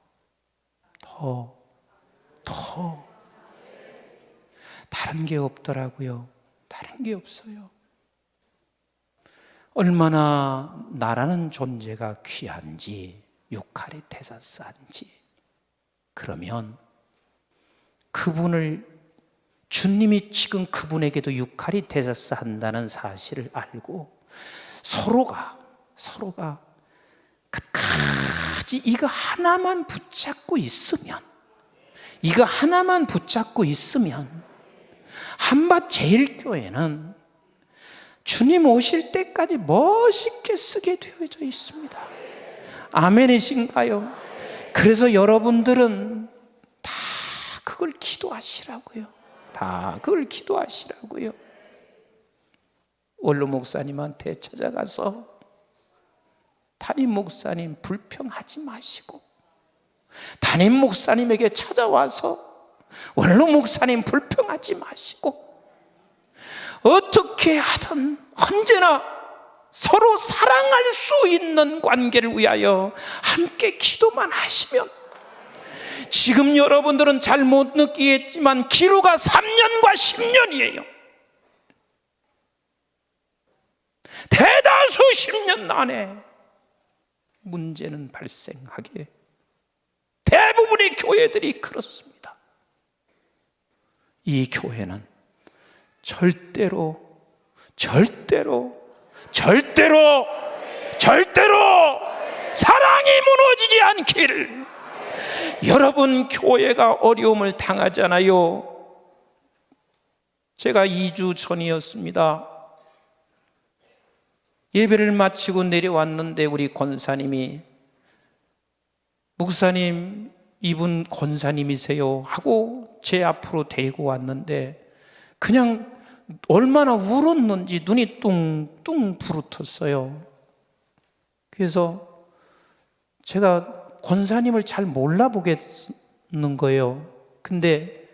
다른 게 없더라고요. 다른 게 없어요. 얼마나 나라는 존재가 귀한지, 유카리테사스한지, 그러면 그분을, 주님이 지금 그분에게도 유카리테사스 한다는 사실을 알고 서로가 끝까지 이거 하나만 붙잡고 있으면, 한밭제일교회는 주님 오실 때까지 멋있게 쓰게 되어져 있습니다. 아멘이신가요? 그래서 여러분들은 다 그걸 기도하시라고요. 원로 목사님한테 찾아가서 담임 목사님 불평하지 마시고, 담임 목사님에게 찾아와서 원로 목사님 불평하지 마시고, 어떻게 하든 언제나 서로 사랑할 수 있는 관계를 위하여 함께 기도만 하시면, 지금 여러분들은 잘 못 느끼겠지만 기로가 3년과 10년이에요. 대다수 10년 안에 문제는 발생하게, 대부분의 교회들이 그렇습니다. 이 교회는 절대로 사랑이 무너지지 않기를. 여러분, 교회가 어려움을 당하잖아요. 제가 2주 전이었습니다. 예배를 마치고 내려왔는데 우리 권사님이, 목사님 이분 권사님이세요 하고 제 앞으로 데리고 왔는데, 그냥 얼마나 울었는지 눈이 뚱뚱 부르텄어요. 그래서 제가 권사님을 잘 몰라보겠는 거예요. 근데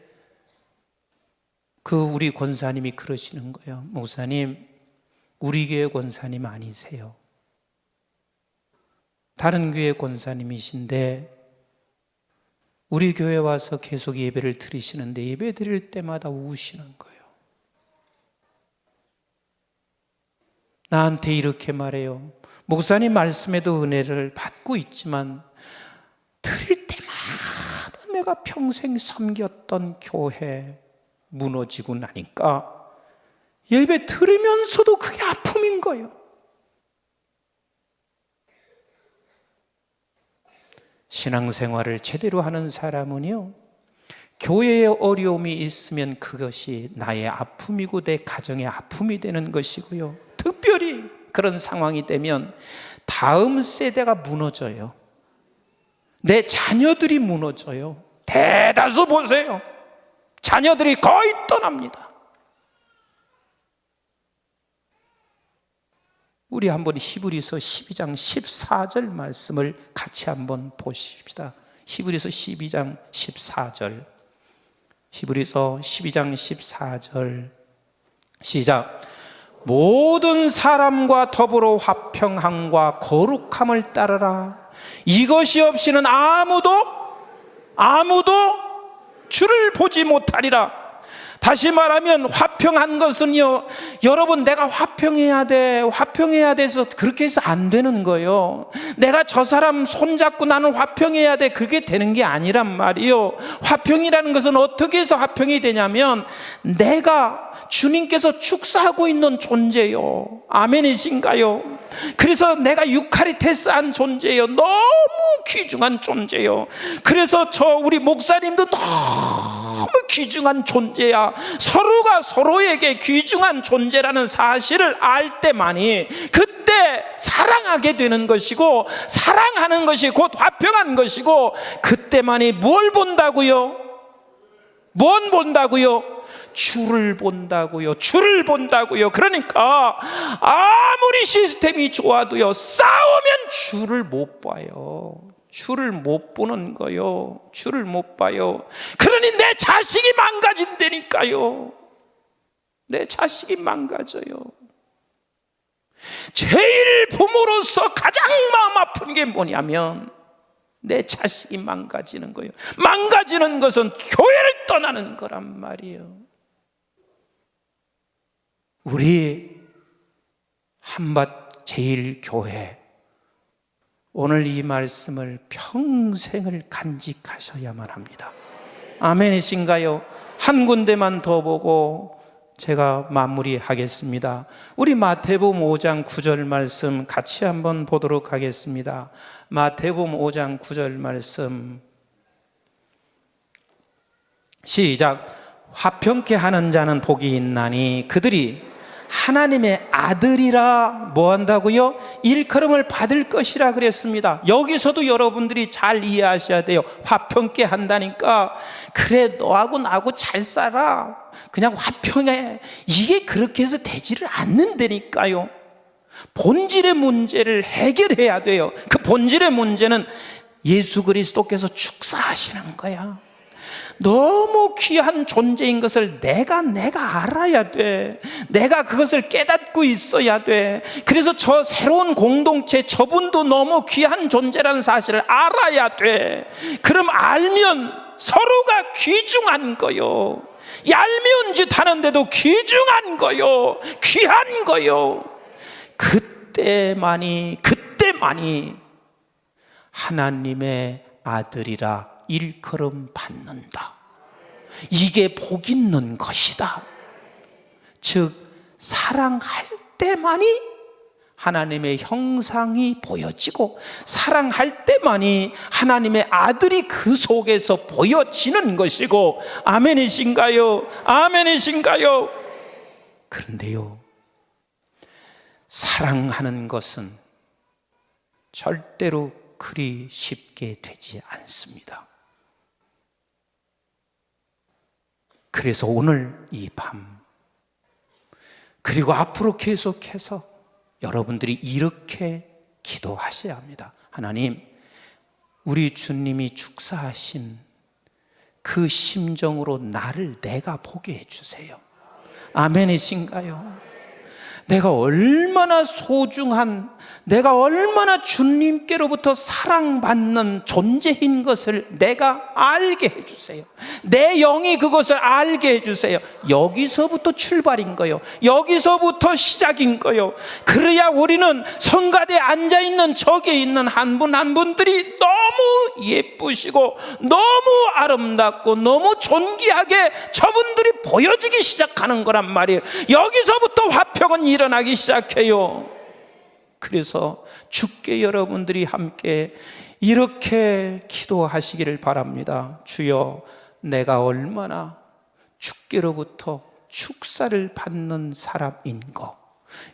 우리 권사님이 그러시는 거예요. 목사님, 우리 교회 권사님 아니세요. 다른 교회 권사님이신데 우리 교회 와서 계속 예배를 드리시는데 예배 드릴 때마다 우시는 거예요. 나한테 이렇게 말해요. 목사님 말씀에도 은혜를 받고 있지만 드릴 때마다 내가 평생 섬겼던 교회 무너지고 나니까 예배 들으면서도 그게 아픔인 거예요. 신앙생활을 제대로 하는 사람은요, 교회에 어려움이 있으면 그것이 나의 아픔이고 내 가정의 아픔이 되는 것이고요, 특별히 그런 상황이 되면 다음 세대가 무너져요. 내 자녀들이 무너져요. 대다수 보세요. 자녀들이 거의 떠납니다. 우리 한번 히브리서 12장 14절 말씀을 같이 한번 보십시다. 히브리서 12장 14절. 히브리서 12장 14절 시작. 모든 사람과 더불어 화평함과 거룩함을 따르라. 이것이 없이는 아무도 주를 보지 못하리라. 다시 말하면 화평한 것은요, 여러분 내가 화평해야 돼서 그렇게 해서 안 되는 거예요. 내가 저 사람 손잡고 나는 화평해야 돼, 그게 되는 게 아니란 말이요. 화평이라는 것은 어떻게 해서 화평이 되냐면 내가 주님께서 축사하고 있는 존재요. 아멘이신가요? 그래서 내가 유카리테스한 존재요. 너무 귀중한 존재요. 그래서 우리 목사님도 너무 귀중한 존재야. 서로가 서로에게 귀중한 존재라는 사실을 알 때만이 그때 사랑하게 되는 것이고, 사랑하는 것이 곧 화평한 것이고, 그때만이 뭘 본다고요? 뭔 본다고요? 주를 본다고요. 주를 본다고요. 그러니까 아무리 시스템이 좋아도요, 싸우면 주를 못 봐요. 주를 못 보는 거요. 주를 못 봐요. 그러니 내 자식이 망가진다니까요. 내 자식이 망가져요. 제일 부모로서 가장 마음 아픈 게 뭐냐면 내 자식이 망가지는 거예요. 망가지는 것은 교회를 떠나는 거란 말이에요. 우리 한밭 제일교회, 오늘 이 말씀을 평생을 간직하셔야만 합니다. 아멘이신가요? 한 군데만 더 보고 제가 마무리하겠습니다. 우리 마태복음 5장 9절 말씀 같이 한번 보도록 하겠습니다. 마태복음 5장 9절 말씀 시작. 화평케 하는 자는 복이 있나니 그들이 하나님의 아들이라 뭐 한다고요? 일컬음을 받을 것이라 그랬습니다. 여기서도 여러분들이 잘 이해하셔야 돼요. 화평케 한다니까, 그래 너하고 나하고 잘 살아, 그냥 화평해, 이게 그렇게 해서 되지를 않는다니까요. 본질의 문제를 해결해야 돼요. 그 본질의 문제는 예수 그리스도께서 축사하시는 거야. 너무 귀한 존재인 것을 내가 알아야 돼. 내가 그것을 깨닫고 있어야 돼. 그래서 저 새로운 공동체, 저분도 너무 귀한 존재라는 사실을 알아야 돼. 그럼 알면 서로가 귀중한 거요. 얄미운 짓 하는데도 귀중한 거요. 귀한 거요. 그때만이 하나님의 아들이라 일컬음 받는다. 이게 복 있는 것이다. 즉 사랑할 때만이 하나님의 형상이 보여지고, 사랑할 때만이 하나님의 아들이 그 속에서 보여지는 것이고. 아멘이신가요? 아멘이신가요? 그런데요, 사랑하는 것은 절대로 그리 쉽게 되지 않습니다. 그래서 오늘 이 밤, 그리고 앞으로 계속해서 여러분들이 이렇게 기도하셔야 합니다. 하나님, 우리 주님이 축사하신 그 심정으로 내가 보게 해주세요. 아멘이신가요? 내가 얼마나 소중한, 내가 얼마나 주님께로부터 사랑받는 존재인 것을 내가 알게 해주세요. 내 영이 그것을 알게 해주세요. 여기서부터 출발인 거예요. 여기서부터 시작인 거예요. 그래야 우리는 성가대에 앉아있는 저기에 있는 한 분 한 분들이 너무 예쁘시고 너무 아름답고 너무 존귀하게 저분들이 보여지기 시작하는 거란 말이에요. 여기서부터 화평은 일어나기 시작해요. 그래서 주께 여러분들이 함께 이렇게 기도하시기를 바랍니다. 주여, 내가 얼마나 주께로부터 축사를 받는 사람인 거,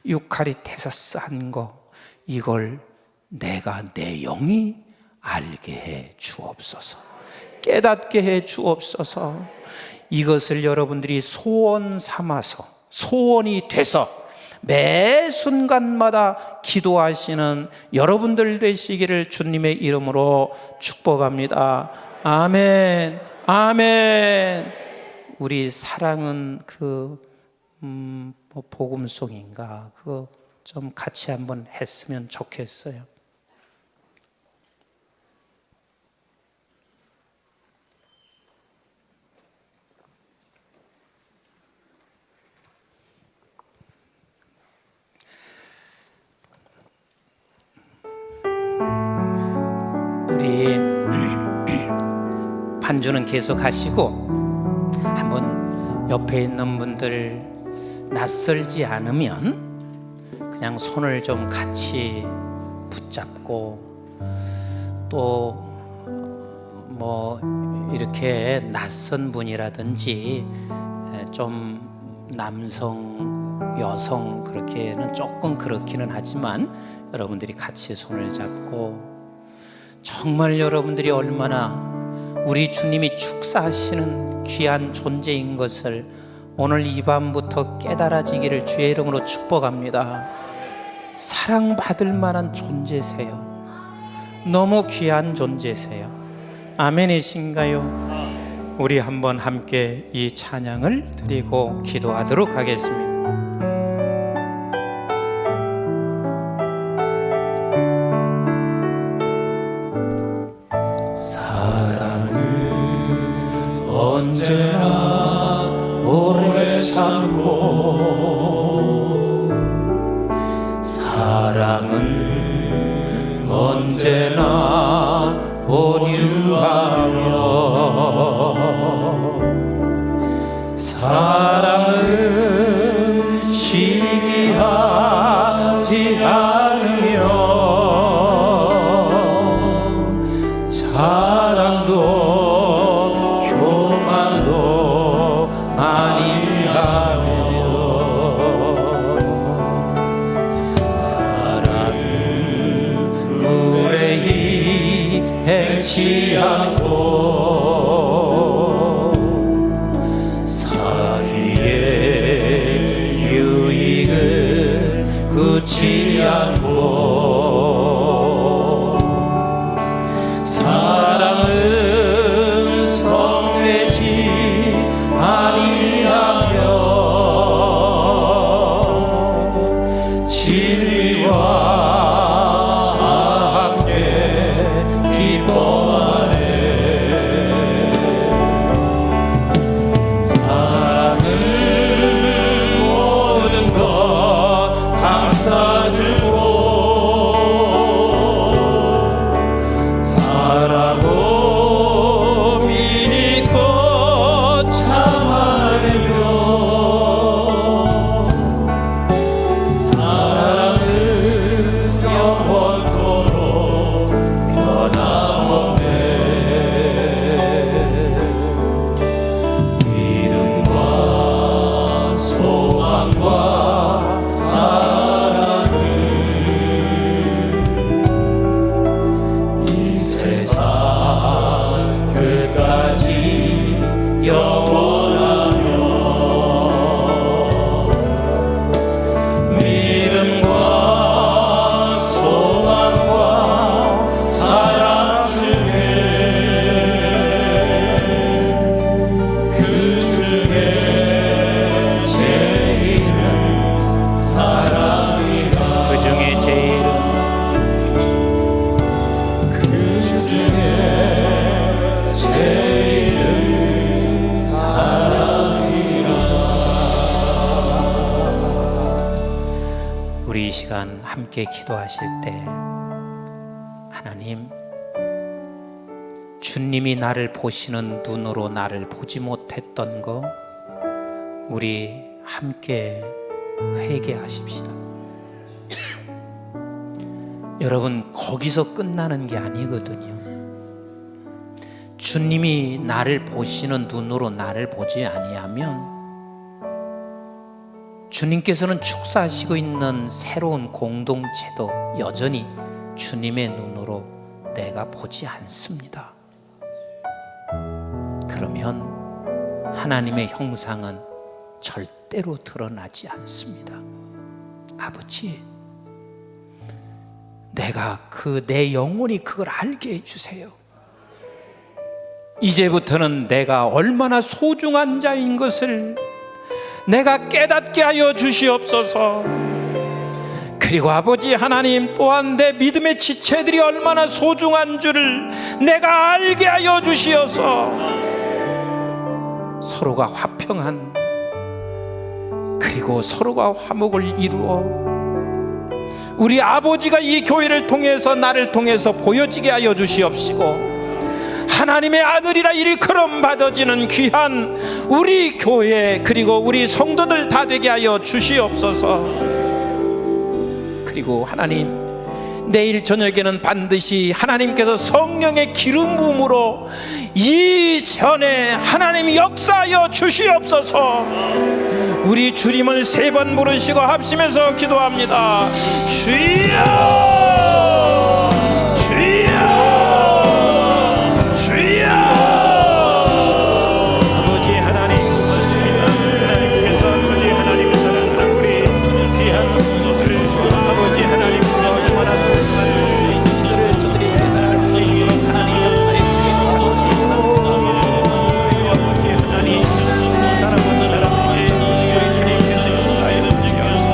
유카리테사스한 거, 이걸 내가 내 영이 알게 해 주옵소서. 깨닫게 해 주옵소서. 이것을 여러분들이 소원 삼아서, 소원이 돼서 매 순간마다 기도하시는 여러분들 되시기를 주님의 이름으로 축복합니다. 아멘, 아멘. 우리 사랑은 복음송인가 그거 좀 같이 한번 했으면 좋겠어요. 우리 반주는 계속 하시고 한번 옆에 있는 분들 낯설지 않으면 그냥 손을 좀 같이 붙잡고 또 뭐 이렇게 낯선 분이라든지 좀 남성, 여성 그렇게는 조금 그렇기는 하지만 여러분들이 같이 손을 잡고 정말 여러분들이 얼마나 우리 주님이 축사하시는 귀한 존재인 것을 오늘 이 밤부터 깨달아지기를 주의 이름으로 축복합니다. 사랑받을 만한 존재세요. 너무 귀한 존재세요. 아멘이신가요? 우리 한번 함께 이 찬양을 드리고 기도하도록 하겠습니다. 사랑을 언제나 오래 참고 사랑은 언제나 온유하며 사랑은 시기하지 않으며 자랑도 교만도 아니하며 사랑은 무례히 행치 않고 사기의 유익을 굳지 않고 사랑은 성내지 아니하며 진리와 함께 기뻐하네. 사랑은 모든 것 감싸주고 사랑고 믿고 참아내며 사랑은 영원토록 변함없네. 믿음과 소망과 사랑은 이 세상 끝까지 영원하며 믿음과 소망과 사랑 중에 그 중에 제일은 사랑이라. 그 중에 제일은 그 중에 제일은 사랑이라. 우리 이 시간 함께 기도하실 때 하나님, 주님이 나를 보시는 눈으로 나를 보지 못했던 거 우리 함께 회개하십시다. 여러분, 거기서 끝나는 게 아니거든요. 주님이 나를 보시는 눈으로 나를 보지 아니하면 주님께서는 축사하시고 있는 새로운 공동체도 여전히 주님의 눈으로 내가 보지 않습니다. 그러면 하나님의 형상은 절대로 드러나지 않습니다. 아버지, 내가 내 영혼이 그걸 알게 해주세요. 이제부터는 내가 얼마나 소중한 자인 것을 내가 깨닫게 하여 주시옵소서. 그리고 아버지 하나님, 또한 내 믿음의 지체들이 얼마나 소중한 줄을 내가 알게 하여 주시어서 서로가 화평한, 그리고 서로가 화목을 이루어 우리 아버지가 이 교회를 통해서 나를 통해서 보여지게 하여 주시옵시고, 하나님의 아들이라 일컬음 받아지는 귀한 우리 교회 그리고 우리 성도들 다 되게 하여 주시옵소서. 그리고 하나님, 내일 저녁에는 반드시 하나님께서 성령의 기름 부음으로 이전에 하나님이 역사하여 주시옵소서. 우리 주님을 3번 부르시고 합심해서 기도합니다. 주여, 주여, 주여. 아버지 하나님 고맙습니다. 하나님께서 아버지 하나님을 사랑하는 우리 귀한 성도들을 아버지 하나님 얼마나 소중한 존재인지를 저들이 깨달을 수 있도록 하나님 역사에 주시옵소서. 아버지 하나님, 사랑하는 사람에게 주님께서 역사에 주시옵소서.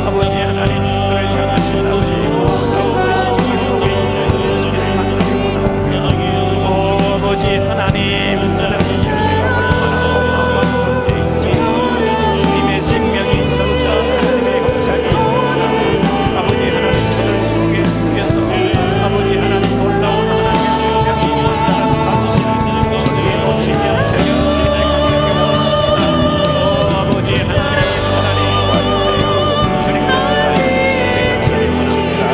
아버지 하나님, 그를 향하신 아버지고 아버지 주님 속에 있는 예수를 상속하고 아버지 하나님, 하나님 얼마나 어마어마한 존재인지 주님의 생명이 넘쳐 하나님의 형상이 아버지 하나님 그들 속에 속에서 아버지 하나님 놀라운 하나님의 생명이 나타나서 삼시는 저들의 놓치지 않게 아버지 하나님 와주세요. 주님 역사에 주시옵소서.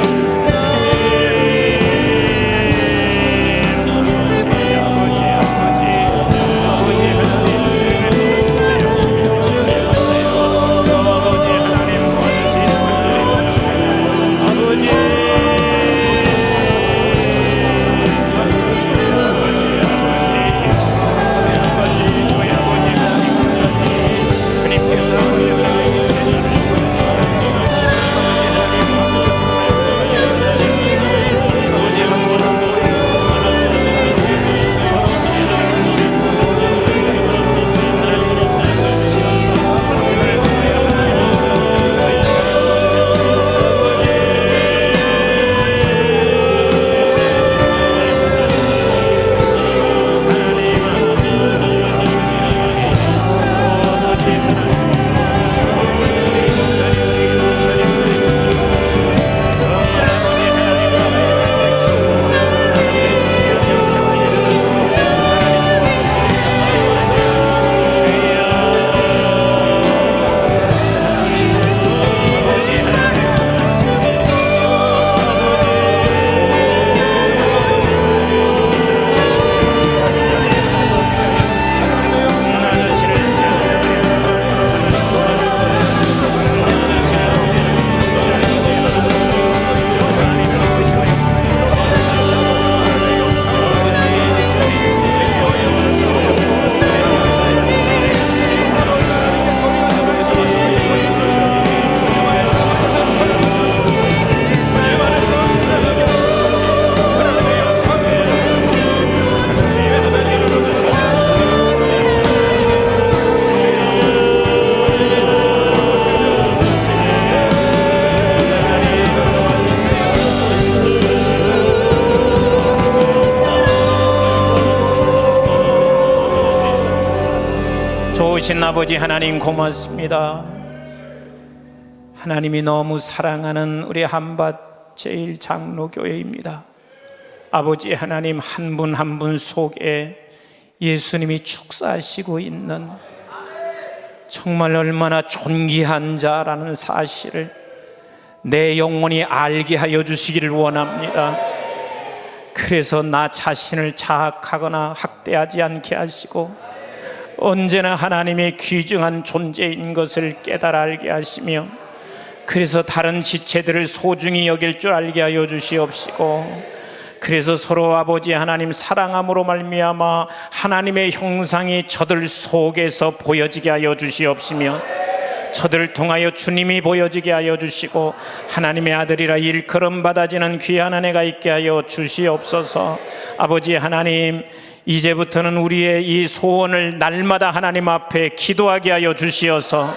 좋으신 아버지 하나님 고맙습니다. 하나님이 너무 사랑하는 우리 한밭 제1장로교회입니다. 아버지 하나님, 한 분 한 분 속에 예수님이 축사하시고 있는 정말 얼마나 존귀한 자라는 사실을 내 영혼이 알게 하여 주시기를 원합니다. 그래서 나 자신을 자학하거나 학대하지 않게 하시고 언제나 하나님의 귀중한 존재인 것을 깨달아 알게 하시며, 그래서 다른 지체들을 소중히 여길 줄 알게 하여 주시옵시고, 그래서 서로 아버지 하나님 사랑함으로 말미암아 하나님의 형상이 저들 속에서 보여지게 하여 주시옵시며, 저들을 통하여 주님이 보여지게 하여 주시고 하나님의 아들이라 일컬음 받아지는 귀한 한 해가 있게 하여 주시옵소서. 아버지 하나님, 이제부터는 우리의 이 소원을 날마다 하나님 앞에 기도하게 하여 주시어서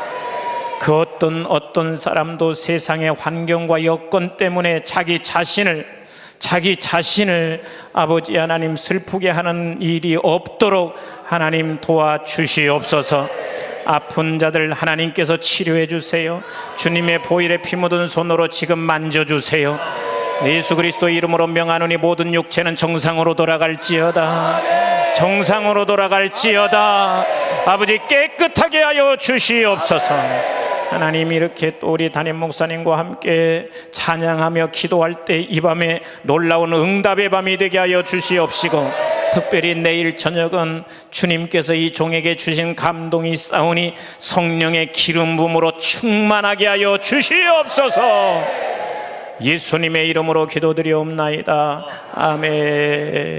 그 어떤 사람도 세상의 환경과 여건 때문에 자기 자신을 아버지 하나님 슬프게 하는 일이 없도록 하나님 도와주시옵소서. 아픈 자들 하나님께서 치료해 주세요. 주님의 보혈에 피 묻은 손으로 지금 만져주세요. 예수 그리스도 이름으로 명하노니 모든 육체는 정상으로 돌아갈지어다. 정상으로 돌아갈지어다. 아버지 깨끗하게 하여 주시옵소서. 하나님, 이렇게 또 우리 담임 목사님과 함께 찬양하며 기도할 때 이 밤에 놀라운 응답의 밤이 되게 하여 주시옵시고, 특별히 내일 저녁은 주님께서 이 종에게 주신 감동이 있사오니 성령의 기름 부음으로 충만하게 하여 주시옵소서. 예수님의 이름으로 기도드리옵나이다. 아멘.